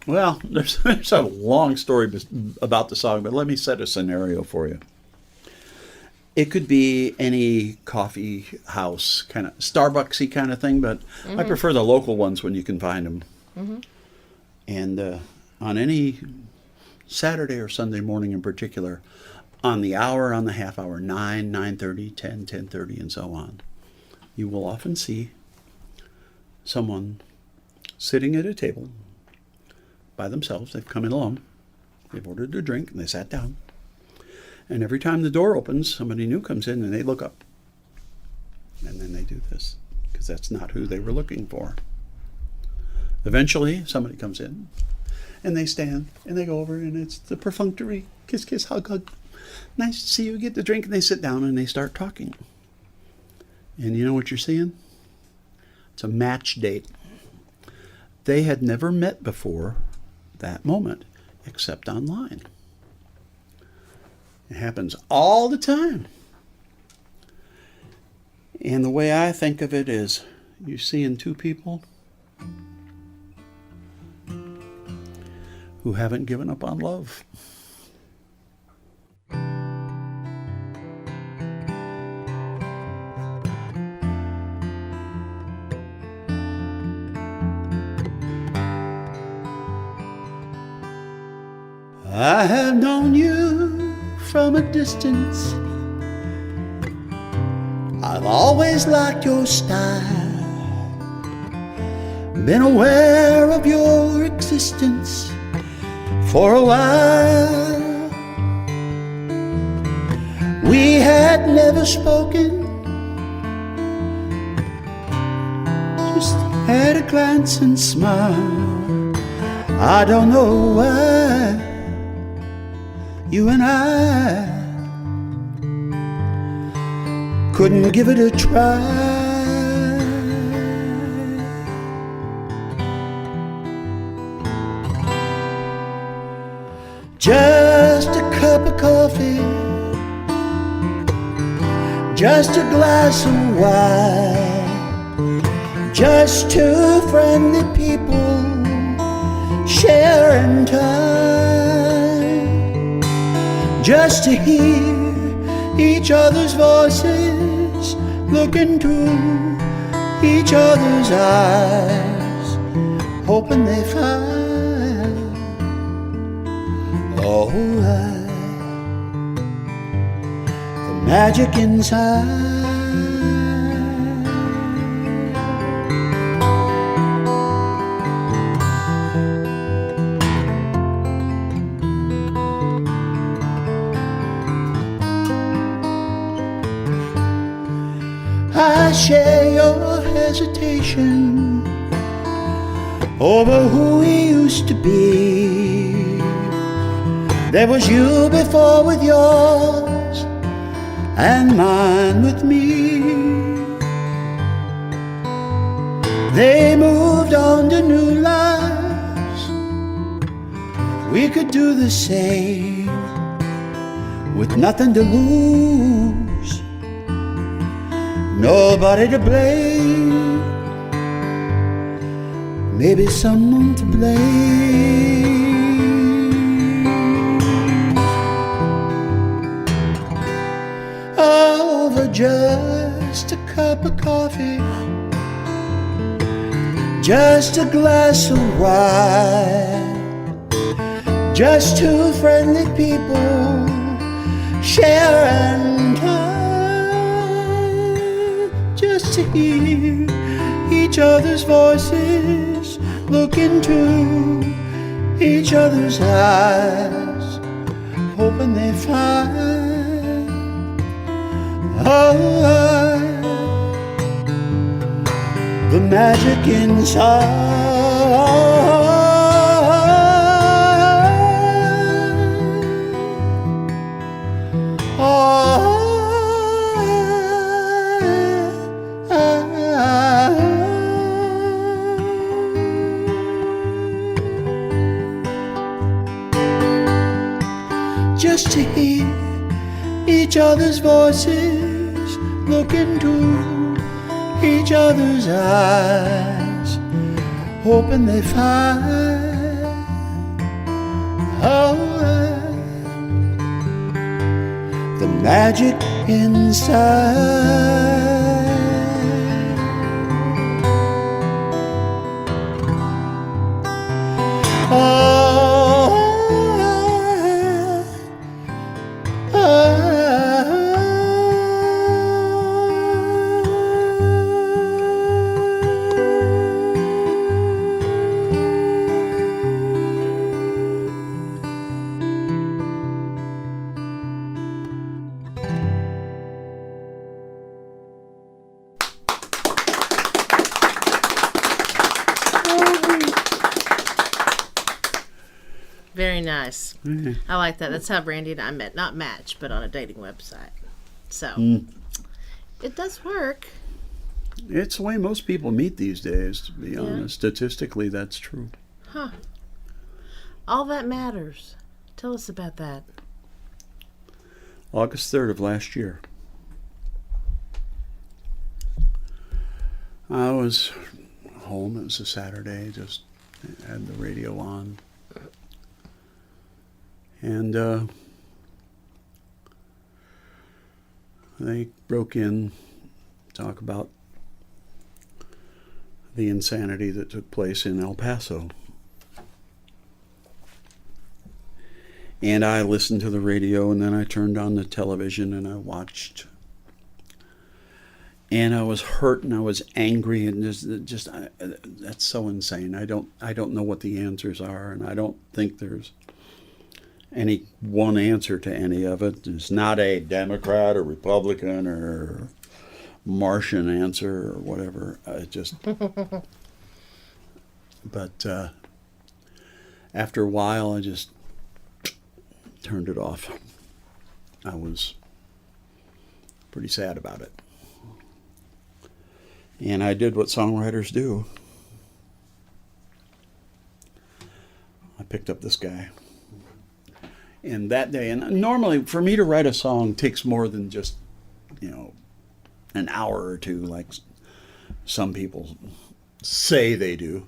[SPEAKER 1] Well, there's a long story about the song, but let me set a scenario for you. It could be any coffee house, kind of Starbucksy kind of thing, but I prefer the local ones when you can find them. Mm-hmm. And on any Saturday or Sunday morning in particular, on the hour, on the half hour, 9, 9:30, 10, 10:30, and so on, you will often see someone sitting at a table by themselves. They've come in alone. They've ordered their drink, and they sat down. And every time the door opens, somebody new comes in, and they look up. And then they do this, because that's not who they were looking for. Eventually, somebody comes in, and they stand, and they go over, and it's the perfunctory kiss, kiss, hug, hug. Nice to see you, get the drink, and they sit down, and they start talking. And you know what you're seeing? It's a match date. They had never met before that moment, except online. It happens all the time. And the way I think of it is, you're seeing 2 people who haven't given up on love. I have known you from a distance. I've always liked your style, been aware of your existence for a while. We had never spoken, just had a glance and smile. I don't know why you and I couldn't give it a try. Just a cup of coffee, just a glass of wine, just 2 friendly people sharing time, just to hear each other's voices, look into each other's eyes, hoping they find the magic inside. I share your hesitation over who we used to be. There was you before with yours, and mine with me. They moved on to new lives. We could do the same with nothing to lose, nobody to blame, maybe someone to blame. Over just a cup of coffee, just a glass of wine, just 2 friendly people sharing time, just to hear each other's voices, look into each other's eyes, hoping they find the magic inside. Just to hear each other's voices, look into each other's eyes, hoping they find the magic inside.
[SPEAKER 2] Very nice. Mm-hmm. I like that. That's how Brandy and I met. Not match, but on a dating website. So, it does work.
[SPEAKER 1] It's the way most people meet these days, to be honest. Statistically, that's true.
[SPEAKER 2] Huh. All that matters. Tell us about that.
[SPEAKER 1] August 3rd of last year. I was home. It was a Saturday. Just had the radio on. And they broke in, talk about the insanity that took place in El Paso. And I listened to the radio, and then I turned on the television and I watched. And I was hurt and I was angry, and that's so insane. I don't know what the answers are, and I don't think there's any one answer to any of it. It's not a Democrat or Republican or Martian answer or whatever. But after a while, I just turned it off. I was pretty sad about it. And I did what songwriters do. I picked up this guy. And that day, and normally for me to write a song takes more than just, an hour or two, like some people say they do.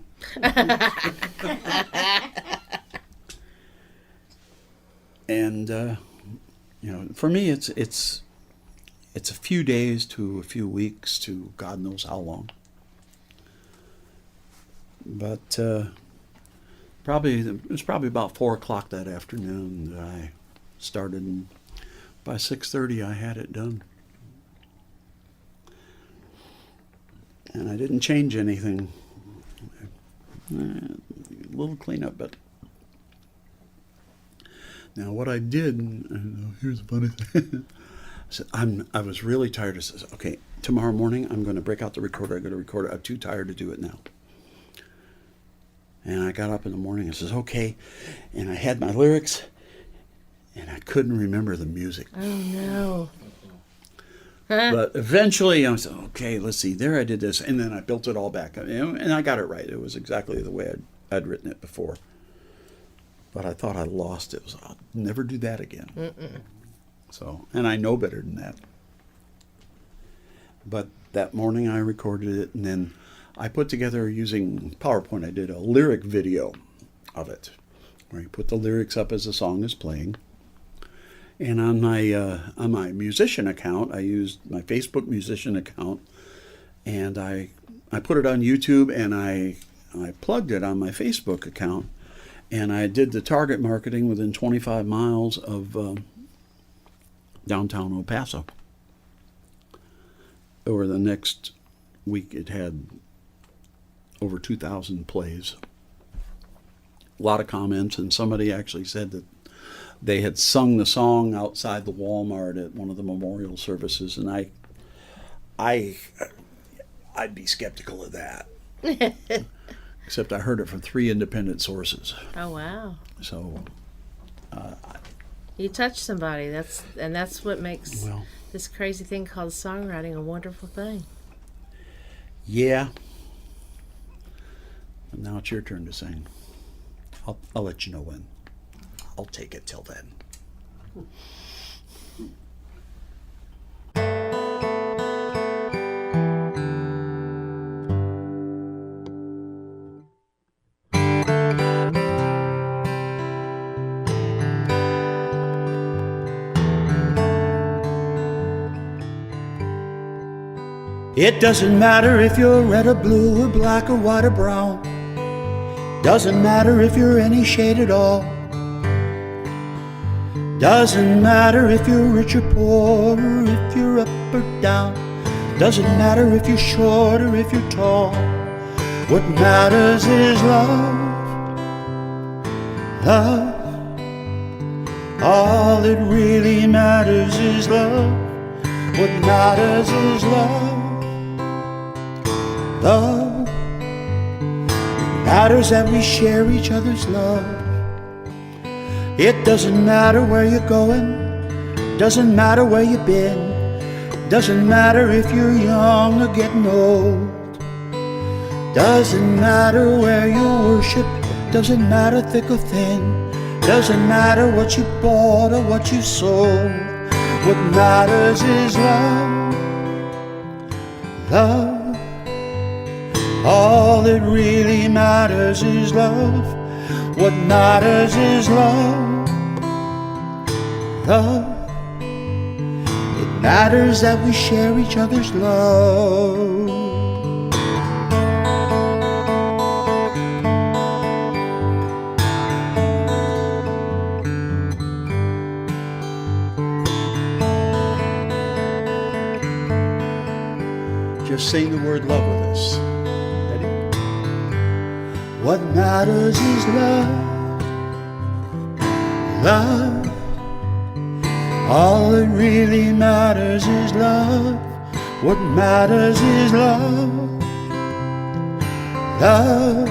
[SPEAKER 1] And for me, it's a few days to a few weeks to God knows how long. But it was probably about 4 o'clock that afternoon that I started, and by 6:30 I had it done. And I didn't change anything. A little cleanup, but now what I did, here's the funny thing. I was really tired. I said, okay, tomorrow morning I'm going to break out the recorder. I'm going to record it. I'm too tired to do it now. And I got up in the morning and says, okay. And I had my lyrics, and I couldn't remember the music.
[SPEAKER 2] Oh, no.
[SPEAKER 1] But eventually I said, okay, let's see. There I did this. And then I built it all back. And I got it right. It was exactly the way I'd written it before. But I thought I lost it. I'll never do that again. Mm-mm. So, and I know better than that. But that morning I recorded it, and then I put together, using PowerPoint, I did a lyric video of it, where you put the lyrics up as the song is playing. And on my musician account, I used my Facebook musician account, and I put it on YouTube, and I plugged it on my Facebook account, and I did the target marketing within 25 miles of
[SPEAKER 4] downtown El Paso. Over the next week, it had over 2,000 plays. A lot of comments, and somebody actually said that they had sung the song outside the Walmart at one of the memorial services, and I'd be skeptical of that. Except I heard it from 3 independent sources.
[SPEAKER 2] Oh wow!
[SPEAKER 4] So
[SPEAKER 2] You touch somebody. That's what makes this crazy thing called songwriting a wonderful thing.
[SPEAKER 4] yeah. And now it's your turn to sing. I'll let you know when. I'll take it till then.
[SPEAKER 1] It doesn't matter if you're red or blue or black or white or brown. Doesn't matter if you're any shade at all. Doesn't matter if you're rich or poor or if you're up or down. Doesn't matter if you're short or if you're tall. What matters is love. Love. All that really matters is love. What matters is love. Love. It matters that we share each other's love. It doesn't matter where you're going. Doesn't matter where you've been. Doesn't matter if you're young or getting old. Doesn't matter where you worship. Doesn't matter thick or thin. Doesn't matter what you bought or what you sold. What matters is love. Love. All that really matters is love. What matters is love. Love. It matters that we share each other's love.
[SPEAKER 4] Just sing the word love with us.
[SPEAKER 1] What matters is love. Love. All that really matters is love. What matters is love. Love.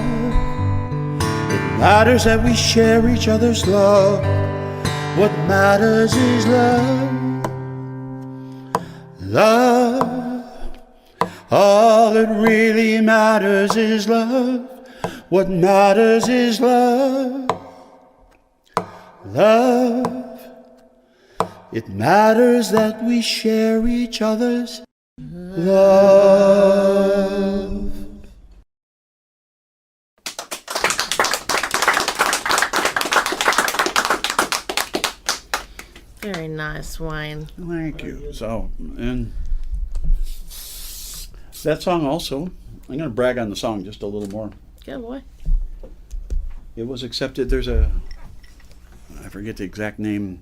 [SPEAKER 1] It matters that we share each other's love. What matters is love. Love. All that really matters is love. What matters is love. Love. It matters that we share each other's love.
[SPEAKER 2] Very nice, Wayne.
[SPEAKER 4] Thank you. So, and that song also, I'm going to brag on the song just a little more.
[SPEAKER 2] Good boy.
[SPEAKER 4] It was accepted. There's I forget the exact name,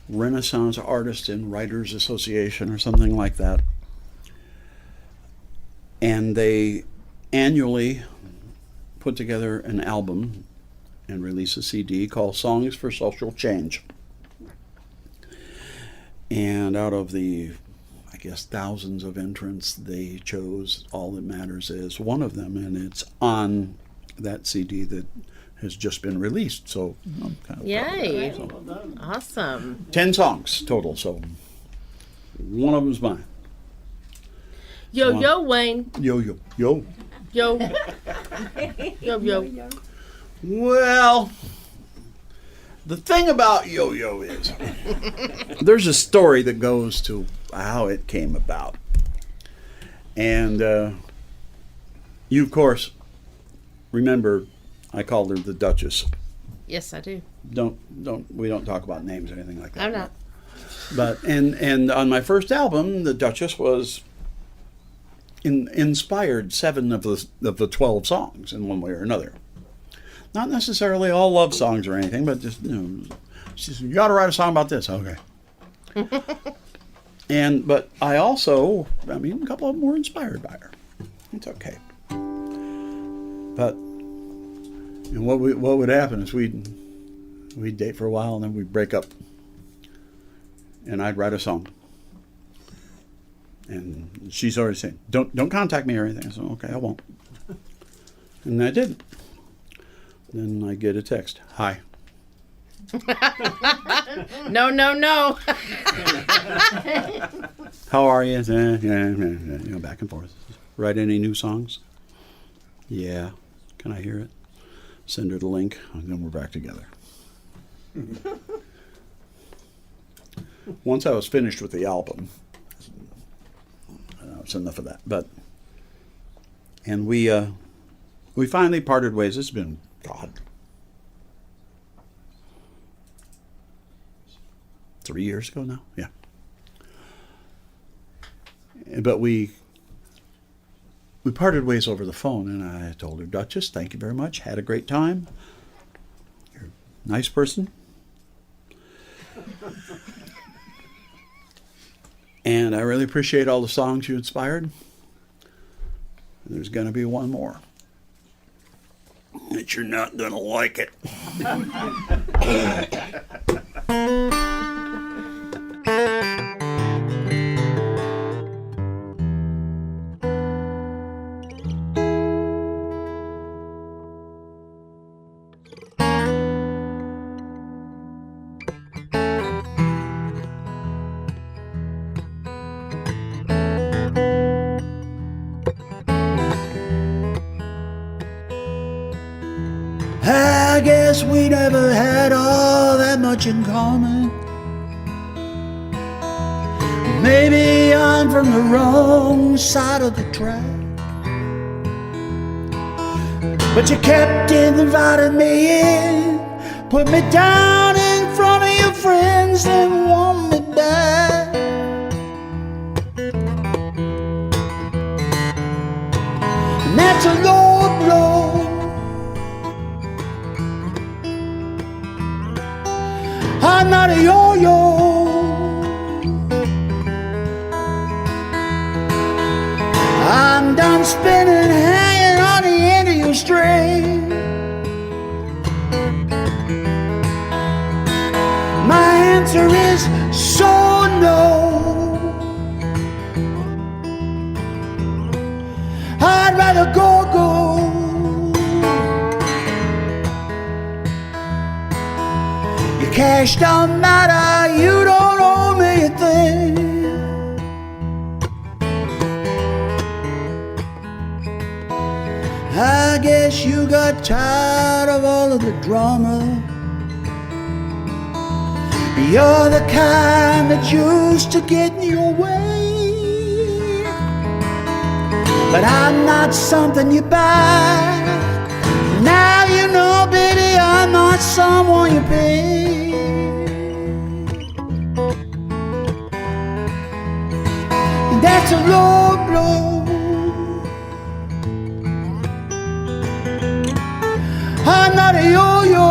[SPEAKER 4] Renaissance Artists and Writers Association or something like that. And they annually put together an album and release a CD called Songs for Social Change. And out of the, I guess, thousands of entrants, they chose All That Matters Is one of them, and it's on that CD that has just been released. So I'm kind of
[SPEAKER 2] Yay.
[SPEAKER 4] proud of that. So,
[SPEAKER 2] Awesome.
[SPEAKER 4] 10 songs total, so one of them's mine.
[SPEAKER 2] Yo, yo, Wayne.
[SPEAKER 4] Yo, yo, yo.
[SPEAKER 2] Yo. Yo, yo.
[SPEAKER 4] Well, the thing about yo-yo is there's a story that goes to how it came about. And you, of course, remember I called her the Duchess.
[SPEAKER 2] Yes, I do.
[SPEAKER 4] We don't talk about names or anything like that.
[SPEAKER 2] I'm not.
[SPEAKER 4] But and on my first album, the Duchess was inspired 7 of the 12 songs in one way or another. Not necessarily all love songs or anything, but just, she said, you ought to write a song about this. Okay. But I also, I mean, a couple of them were inspired by her. It's okay. But and what would happen is we'd date for a while and then we'd break up, and I'd write a song. And she's already saying, "Don't contact me or anything." I said, "Okay, I won't." And I didn't. Then I get a text, "Hi."
[SPEAKER 2] No, no, no.
[SPEAKER 4] "How are you?" Yeah, back and forth. "Write any new songs?" "Yeah." "Can I hear it?" Send her the link, and then we're back together. Once I was finished with the album, it's enough of that. And we finally parted ways. It's been, God, 3 years ago now. Yeah. But we parted ways over the phone, and I told her, "Duchess, thank you very much. Had a great time. You're a nice person. And I really appreciate all the songs you inspired. And there's going to be one more. But you're not going to like it."
[SPEAKER 1] I guess we never had all that much in common. Maybe I'm from the wrong side of the track, but you kept inviting me in, put me down in front of your friends, then want me back. And that's a low blow. I'm not a yo-yo. I'm done spinning, hanging on the end of your string. My answer is so no. I'd rather go. Cash don't matter, you don't owe me a thing. I guess you got tired of all of the drama. You're the kind that used to get in your way, but I'm not something you buy. Now you know, baby, I'm not someone you pay. That's a low blow. I'm not a yo-yo.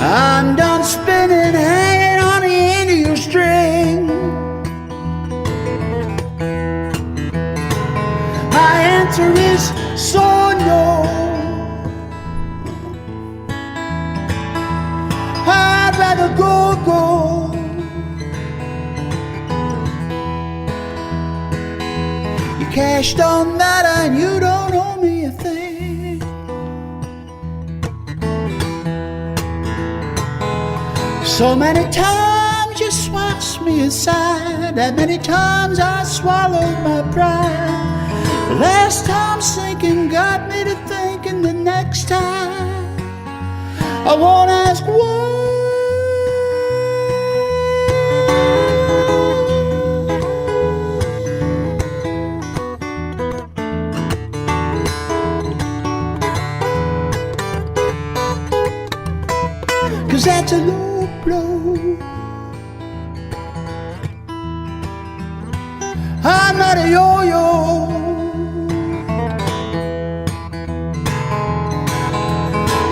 [SPEAKER 1] I'm done spinning, hanging on the end of your string. My answer is so no. I'd rather go. Your cash don't matter and you don't owe me a thing. So many times you swapped me aside, that many times I swallowed my pride. The last time sinking got me to thinking the next time I won't ask why. 'Cause that's a low blow. I'm not a yo-yo,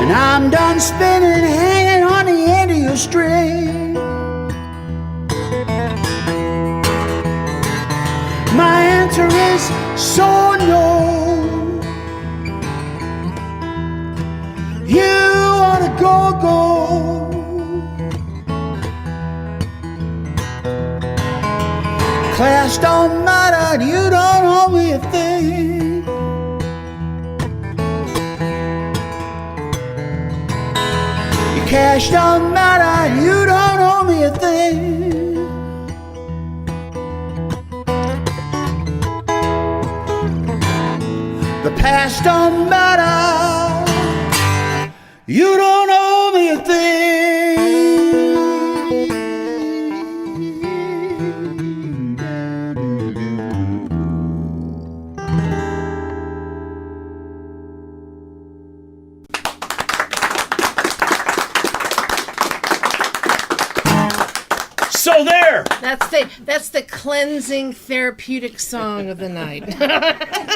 [SPEAKER 1] and I'm done spinning, hanging on the end of your string. My answer is so no. You ought to go. Class don't matter, you don't owe me a thing. Your cash don't matter, you don't owe me a thing. The past don't matter, you don't owe me a thing.
[SPEAKER 4] So there.
[SPEAKER 2] That's the cleansing therapeutic song of the night.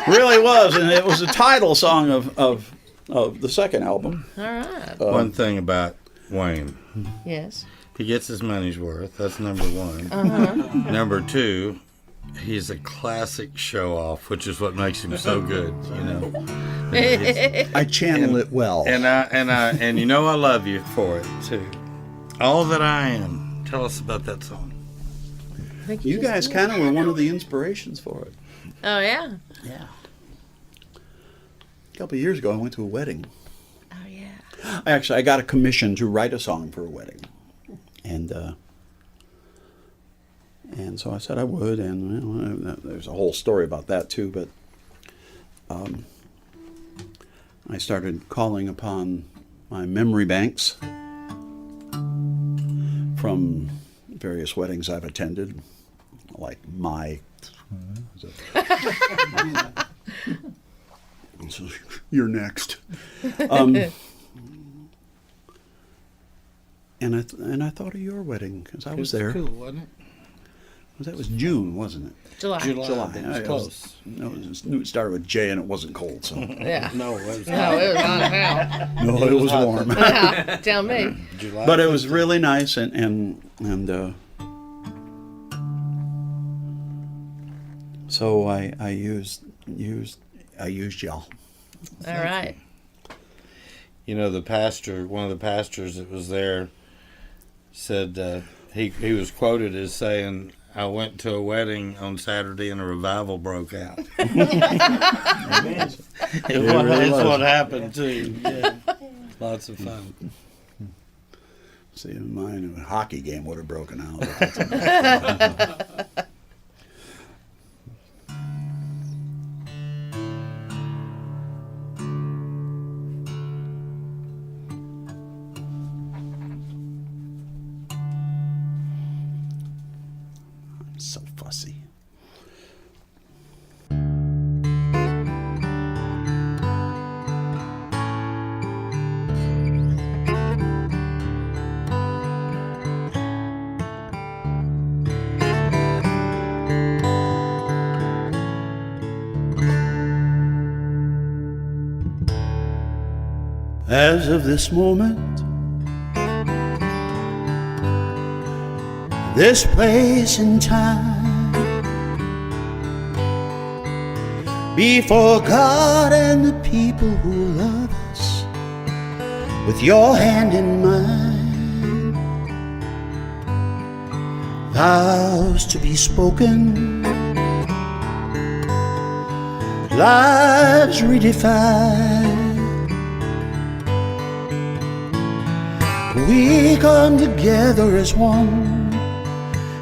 [SPEAKER 4] Really was, and it was the title song of the second album.
[SPEAKER 2] All right.
[SPEAKER 3] One thing about Wayne,
[SPEAKER 2] Yes.
[SPEAKER 3] he gets his money's worth. That's number one. Number two, he's a classic show-off, which is what makes him so good. You know.
[SPEAKER 4] I channel it well.
[SPEAKER 3] And you know I love you for it too. All that I am. Tell us about that song.
[SPEAKER 4] You guys kind of were one of the inspirations for it.
[SPEAKER 2] Oh yeah.
[SPEAKER 4] Yeah. A couple of years ago, I went to a wedding.
[SPEAKER 2] Oh yeah.
[SPEAKER 4] Actually, I got a commission to write a song for a wedding, and so I said I would, and there's a whole story about that too. But I started calling upon my memory banks from various weddings I've attended, like my. So you're next. And I thought of your wedding because I was there.
[SPEAKER 3] Cool, wasn't it?
[SPEAKER 4] That was June, wasn't it?
[SPEAKER 2] July.
[SPEAKER 3] July. That was close.
[SPEAKER 4] It started with J and it wasn't cold, so.
[SPEAKER 2] Yeah.
[SPEAKER 3] No, it was
[SPEAKER 2] No, it was on hell.
[SPEAKER 4] No, it was warm.
[SPEAKER 2] Yeah, tell me.
[SPEAKER 3] July.
[SPEAKER 4] But it was really nice, and so I used y'all.
[SPEAKER 2] All right.
[SPEAKER 3] You know, one of the pastors that was there said he was quoted as saying, "I went to a wedding on Saturday and a revival broke out." It's what happened too. Yeah. Lots of fun.
[SPEAKER 4] See, mine, a hockey game would have broken out. I'm so fussy.
[SPEAKER 1] As of this moment, this place and time, before God and the people who love us, with your hand in mine, vows to be spoken, lives redefined. We come together as one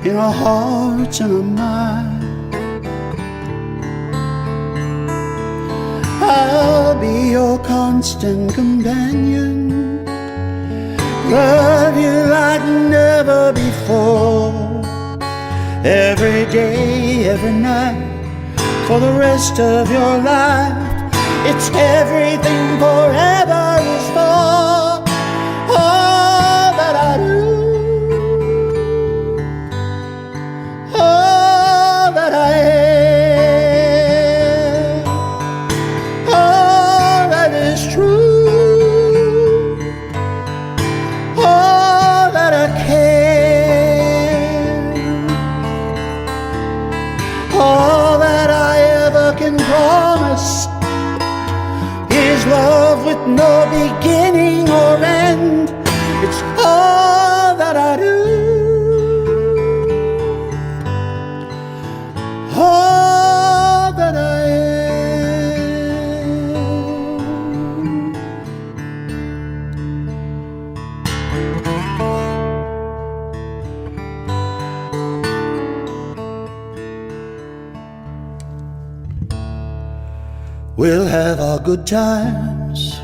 [SPEAKER 1] in our hearts and our minds. I'll be your constant companion, love you like never before, every day, every night, for the rest of your life. It's everything forever is for. All that I do, all that I am, all that is true, We'll have our good times,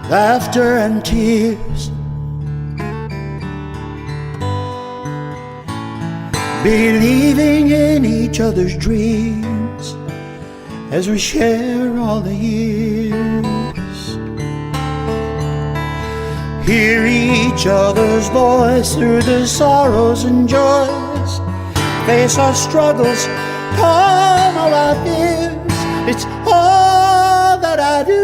[SPEAKER 1] laughter and tears, believing in each other's dreams as we share all the years. Hear each other's voice through the sorrows and joys, face our struggles, calm all our fears. It's all that I do,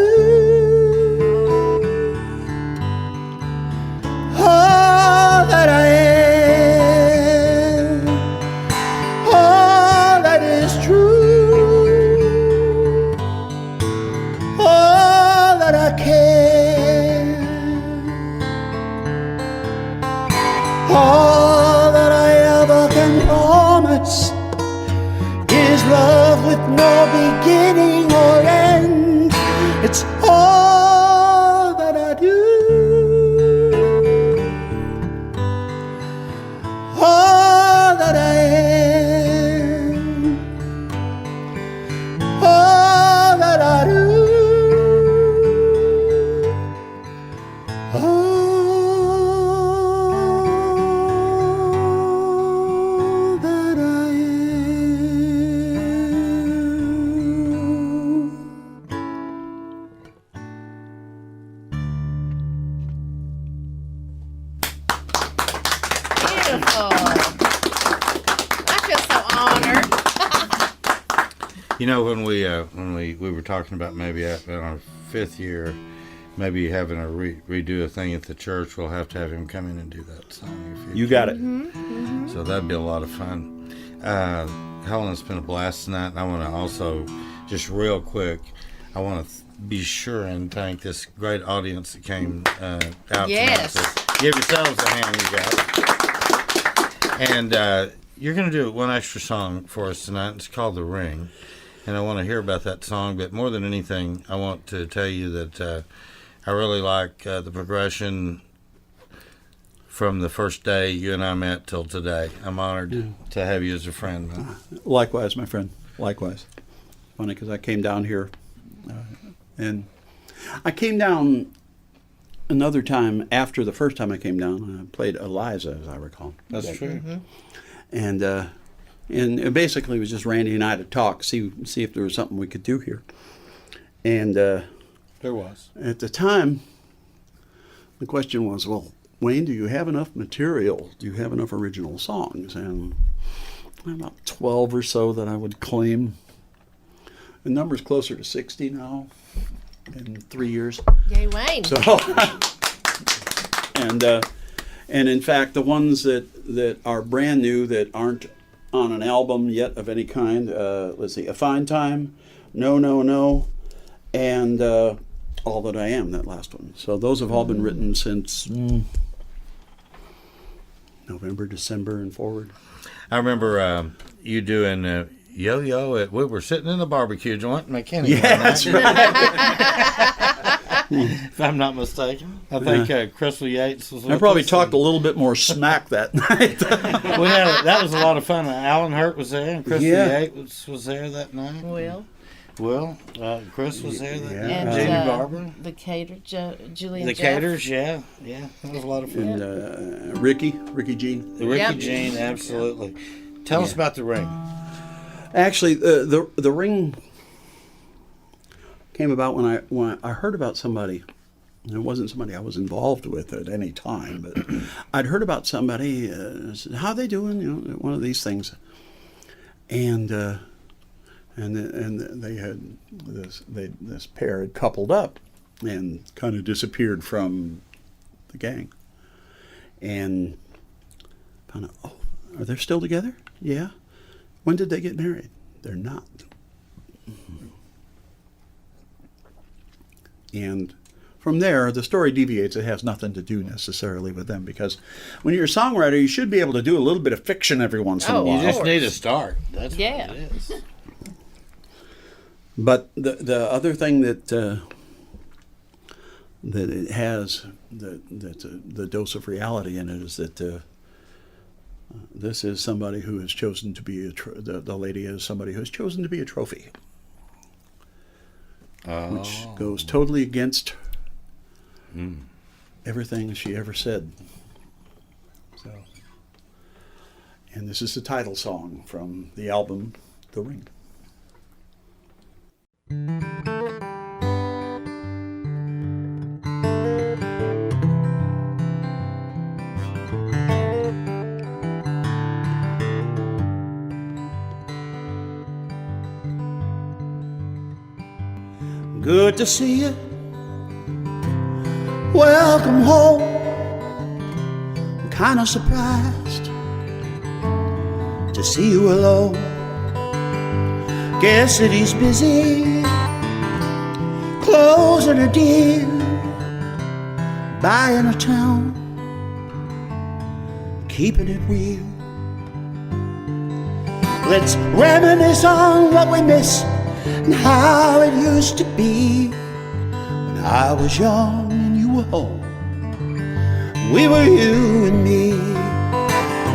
[SPEAKER 1] all that I am, all that is true, all that I can, all that I ever can promise is love with no beginning or end. It's all that I do, all that I am, all that I do, all that I am.
[SPEAKER 2] Beautiful. I feel so honored.
[SPEAKER 3] You know, when we were talking about maybe in our 5th year, maybe having a redo a thing at the church, we'll have to have him come in and do that song.
[SPEAKER 4] You got it.
[SPEAKER 3] So that'd be a lot of fun. Helen, it's been a blast tonight. And I want to also, just real quick, I want to be sure and thank this great audience that came out
[SPEAKER 2] Yes.
[SPEAKER 3] tonight. So give yourselves a hand, you guys. And you're going to do one extra song for us tonight. It's called The Ring. And I want to hear about that song. But more than anything, I want to tell you that I really like the progression from the first day you and I met till today. I'm honored to have you as a friend, man.
[SPEAKER 4] Likewise, my friend. Likewise. Funny because I came down here, and I came down another time after the first time I came down. I played Eliza, as I recall.
[SPEAKER 3] That's true.
[SPEAKER 4] And it basically was just Randy and I to talk, see if there was something we could do here. And
[SPEAKER 3] There was.
[SPEAKER 4] at the time, the question was, well, Wayne, do you have enough material? Do you have enough original songs? And about 12 or so that I would claim. The number's closer to 60 now in 3 years.
[SPEAKER 2] Yay, Wayne.
[SPEAKER 4] So, and in fact, the ones that are brand new that aren't on an album yet of any kind, let's see, A Fine Time, No, No, No, and All That I Am, that last one. So those have all been written since November, December, and forward.
[SPEAKER 3] I remember you doing Yo-Yo. We were sitting in the barbecue joint in McKinney.
[SPEAKER 4] Yeah, that's
[SPEAKER 3] If I'm not mistaken. I think Crystal Yates was with
[SPEAKER 4] I probably
[SPEAKER 3] us,
[SPEAKER 4] talked a
[SPEAKER 3] and
[SPEAKER 4] little bit more smack that night.
[SPEAKER 3] that was a lot of fun. Alan Hurt was there, and Crystal
[SPEAKER 4] Yeah.
[SPEAKER 3] Yates was there that night.
[SPEAKER 2] Will.
[SPEAKER 3] Chris was there that night.
[SPEAKER 2] And
[SPEAKER 3] Jamie Barber.
[SPEAKER 2] the cater, Julian
[SPEAKER 3] The
[SPEAKER 2] Jeff.
[SPEAKER 3] Caters, yeah. That was a lot of fun.
[SPEAKER 4] And Ricky Jean.
[SPEAKER 3] Ricky
[SPEAKER 2] Yep.
[SPEAKER 3] Jean, absolutely. Tell us about The Ring.
[SPEAKER 4] Actually, the Ring came about when I heard about somebody. And it wasn't somebody I was involved with at any time, but I'd heard about somebody. Said, how they doing? One of these things. And they had this pair had coupled up and kind of disappeared from the gang. And found out, oh, are they still together? Yeah. When did they get married? They're not. And from there, the story deviates. It has nothing to do necessarily with them, because when you're a songwriter, you should be able to do a little bit of fiction every once in a while.
[SPEAKER 3] You just need a start. That's what it is.
[SPEAKER 4] But the other thing that it has, that's the dose of reality in it, is that This is somebody who has chosen to be the lady is somebody who has chosen to be a trophy, which goes totally against everything she ever said. So, and this is the title song from the album The Ring.
[SPEAKER 1] Good to see you. Welcome home. I'm kind of surprised to see you alone. Guess that he's busy closing a deal, buying a town, keeping it real. Let's reminisce on what we miss and how it used to be when I was young and you were home. We were you and me.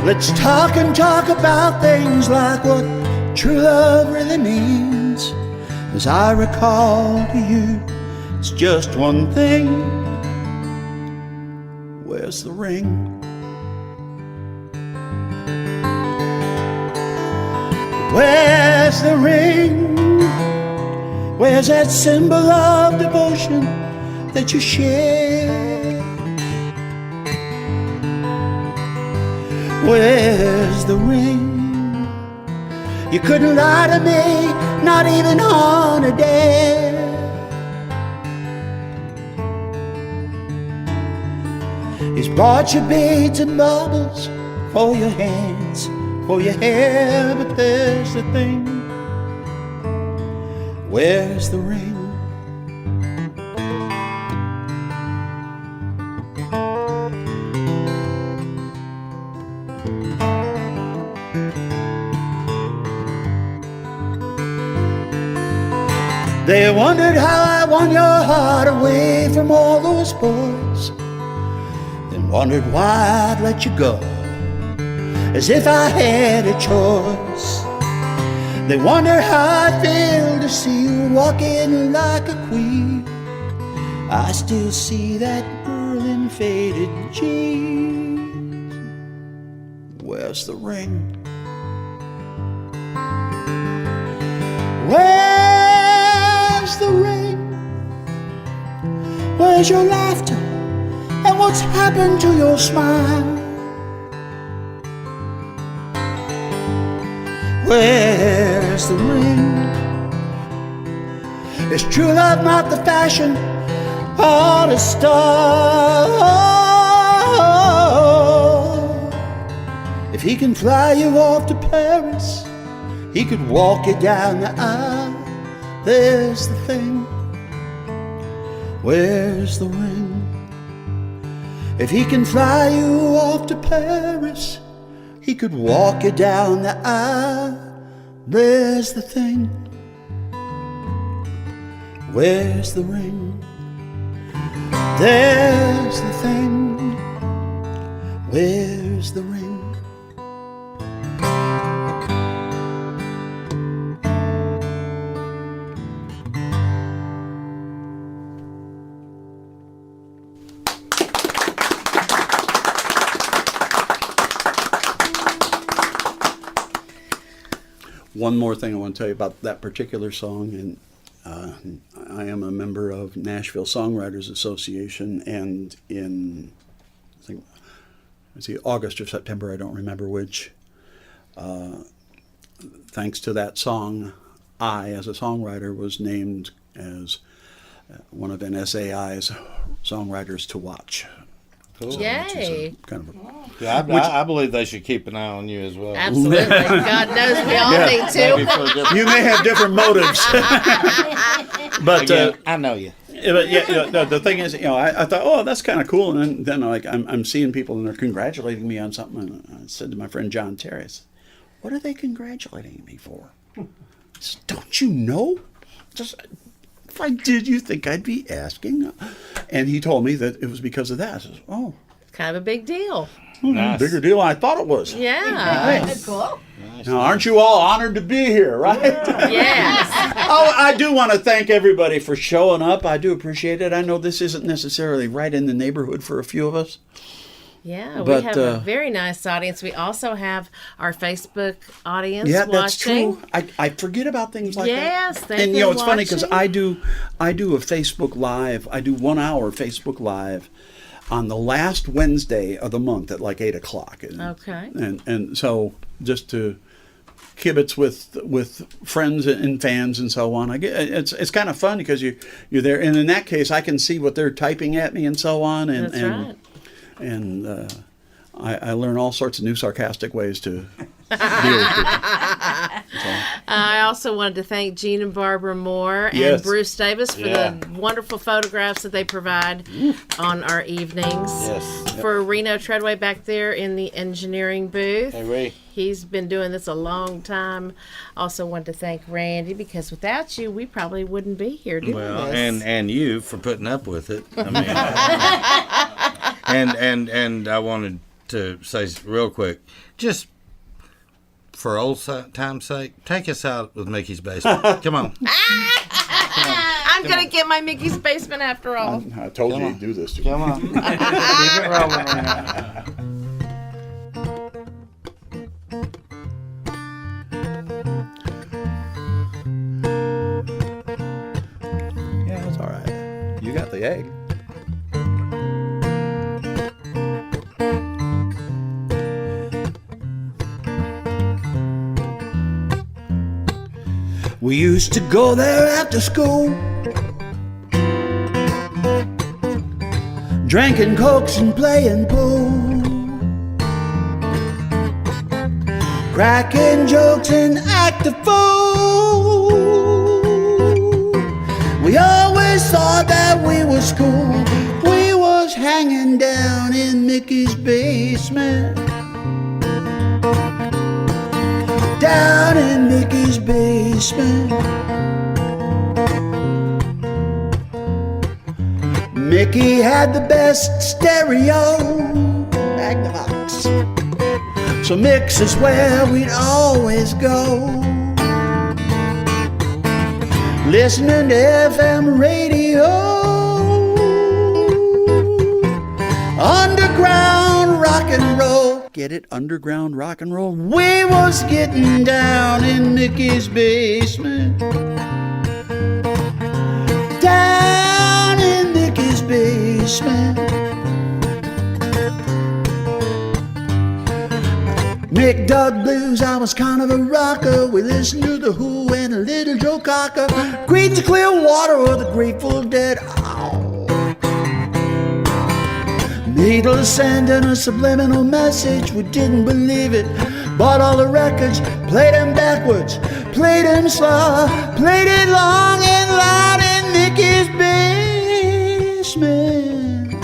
[SPEAKER 1] Let's talk and talk about things like what true love really means. As I recall to you, it's just one thing. Where's the ring? Where's the ring? Where's that symbol of devotion that you share? Where's the ring? You couldn't lie to me, not even on a dare. He's bought you beads and baubles for your hands, for your hair, but there's the thing. Where's the ring? They wondered how I won your heart away from all those boys, then wondered why I'd let you go, as if I had a choice. They wonder how I feel to see you walking like a queen. I still see that girl in faded jeans. Where's the ring? Where's the ring? Where's your laughter? And what's happened to your smile? Where's the ring? Is true love not the fashion or the style? If he can fly you off to Paris, he could walk you down the aisle. There's the thing. Where's the ring? If he can fly you off to Paris, he could walk you down the aisle. There's the thing. Where's the ring? There's the thing. Where's the ring?
[SPEAKER 4] One more thing I want to tell you about that particular song, and I am a member of Nashville Songwriters Association, and in I think August or September, I don't remember which, thanks to that song, I, as a songwriter, was named as one of NSAI's songwriters to watch.
[SPEAKER 3] Cool.
[SPEAKER 2] Yay.
[SPEAKER 4] Kind of
[SPEAKER 3] Yeah, I believe they should keep an eye on you as well.
[SPEAKER 2] Absolutely. God knows we all need
[SPEAKER 3] Maybe
[SPEAKER 2] to.
[SPEAKER 3] for a different-
[SPEAKER 4] you may have different motives, but
[SPEAKER 3] Again, I know you.
[SPEAKER 4] but yeah, the thing is, I thought, oh, that's kind of cool, and then like I'm seeing people and they're congratulating me on something, and I said to my friend John Terry, I said, "What are they congratulating me for?" He said, "Don't you know? Just if I did, you think I'd be asking?" And he told me that it was because of that. I said, "Oh,
[SPEAKER 2] Kind of a big deal.
[SPEAKER 3] Nice.
[SPEAKER 4] Bigger deal than I thought it was.
[SPEAKER 2] Yeah.
[SPEAKER 5] That's cool.
[SPEAKER 4] Now, aren't you all honored to be here, right?
[SPEAKER 2] Yes.
[SPEAKER 4] Oh, I do want to thank everybody for showing up. I do appreciate it. I know this isn't necessarily right in the neighborhood for a few of us.
[SPEAKER 2] Yeah,
[SPEAKER 4] But,
[SPEAKER 2] we have a very nice audience. We also have our Facebook audience
[SPEAKER 4] Yeah,
[SPEAKER 2] watching.
[SPEAKER 4] that's true. I forget about things like that.
[SPEAKER 2] Yes, they've
[SPEAKER 4] and
[SPEAKER 2] been
[SPEAKER 4] it's funny because
[SPEAKER 2] watching.
[SPEAKER 4] I do a Facebook Live. I do 1 hour Facebook Live on the last Wednesday of the month at like 8:00.
[SPEAKER 2] Okay.
[SPEAKER 4] And so just to kibitz with friends and fans and so on. It's kind of fun because you're there, and in that case, I can see what they're typing at me and so on. And
[SPEAKER 2] That's right.
[SPEAKER 4] And I learn all sorts of new sarcastic ways to deal with people.
[SPEAKER 2] I also wanted to thank Gene and Barbara Moore and
[SPEAKER 4] Yes.
[SPEAKER 2] Bruce Davis for
[SPEAKER 3] Yeah.
[SPEAKER 2] the wonderful photographs that they provide on our evenings.
[SPEAKER 3] Yes.
[SPEAKER 2] For Reno Treadway back there in the engineering booth.
[SPEAKER 3] Hey, Ray.
[SPEAKER 2] He's been doing this a long time. Also want to thank Randy because without you, we probably wouldn't be here doing
[SPEAKER 3] Well,
[SPEAKER 2] this.
[SPEAKER 3] and you for putting up with it. I mean, and I wanted to say real quick, just for old time's sake, take us out with Mickey's Basement. Come on.
[SPEAKER 2] I'm going to get my Mickey's Basement after all.
[SPEAKER 4] I told you
[SPEAKER 3] on.
[SPEAKER 4] to do this to
[SPEAKER 3] Come on. Keep it rolling, Reno.
[SPEAKER 4] Yeah, that's all right. You got the egg.
[SPEAKER 1] We used to go there after school, drinking cokes and playing pool, cracking jokes and act a fool. We always thought that we was cool. We was hanging down in Mickey's basement, down in Mickey's basement. Mickey had the best stereo, Magnavox, so mix is where we'd always go, listening to FM radio, underground rock and roll. Get it? Underground rock and roll. We was getting down in Mickey's basement, down in Mickey's basement. Mick dug blues, I was kind of a rocker. We listened to The Who and a little Joe Cocker, Creedence Clearwater or the Grateful Dead. Ow. Needles sending a subliminal message, we didn't believe it. Bought all the records, played them backwards, played them slow, played it long and loud in Mickey's basement,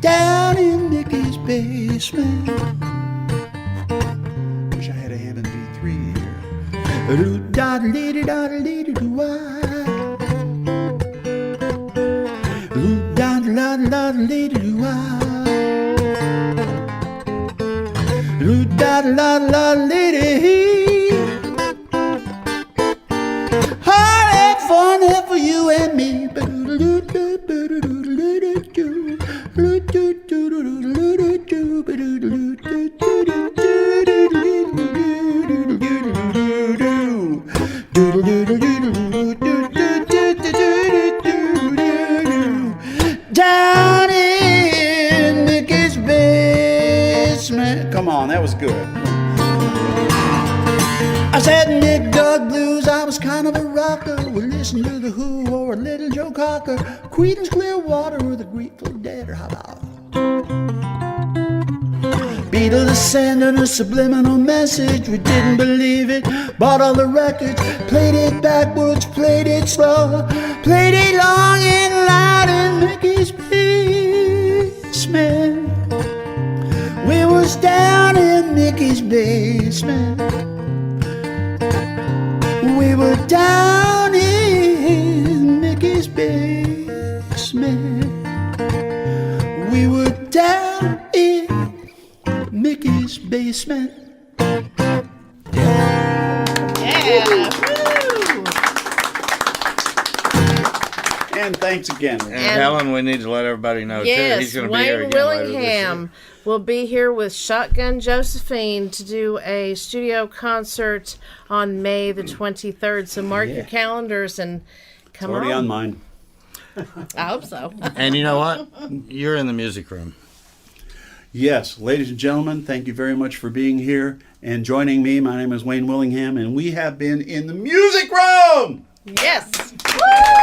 [SPEAKER 1] down in Mickey's basement. Wish I had a Hammond B3 here. Hard fun here for you and me. Down in Mickey's basement. Come on, that was good. I said Mick dug blues, I was kind of a rocker. We listened to The Who or a little Joe Cocker, Creedence Clearwater or the Grateful Dead, or how about Beatles sending a subliminal message, we didn't believe it. Bought all the records, played it backwards, played it slow, played it long and loud in Mickey's basement. We was down in Mickey's basement. We were down in Mickey's basement. We were down in this basement.
[SPEAKER 2] Yeah. Woo!
[SPEAKER 4] And thanks again.
[SPEAKER 3] And Helen, we need to let everybody know too.
[SPEAKER 2] Yes,
[SPEAKER 3] He's going to be here
[SPEAKER 2] Wayne
[SPEAKER 3] again later this
[SPEAKER 2] Willingham
[SPEAKER 3] year.
[SPEAKER 2] will be here with Shotgun Josephine to do a studio concert on May the 23rd. So mark your calendars and come
[SPEAKER 4] Already on mine.
[SPEAKER 2] I hope so.
[SPEAKER 3] And you know what? You're in the music room.
[SPEAKER 4] Yes, ladies and gentlemen, thank you very much for being here and joining me. My name is Wayne Willingham, and we have been in the music room.
[SPEAKER 2] Yes. Woo!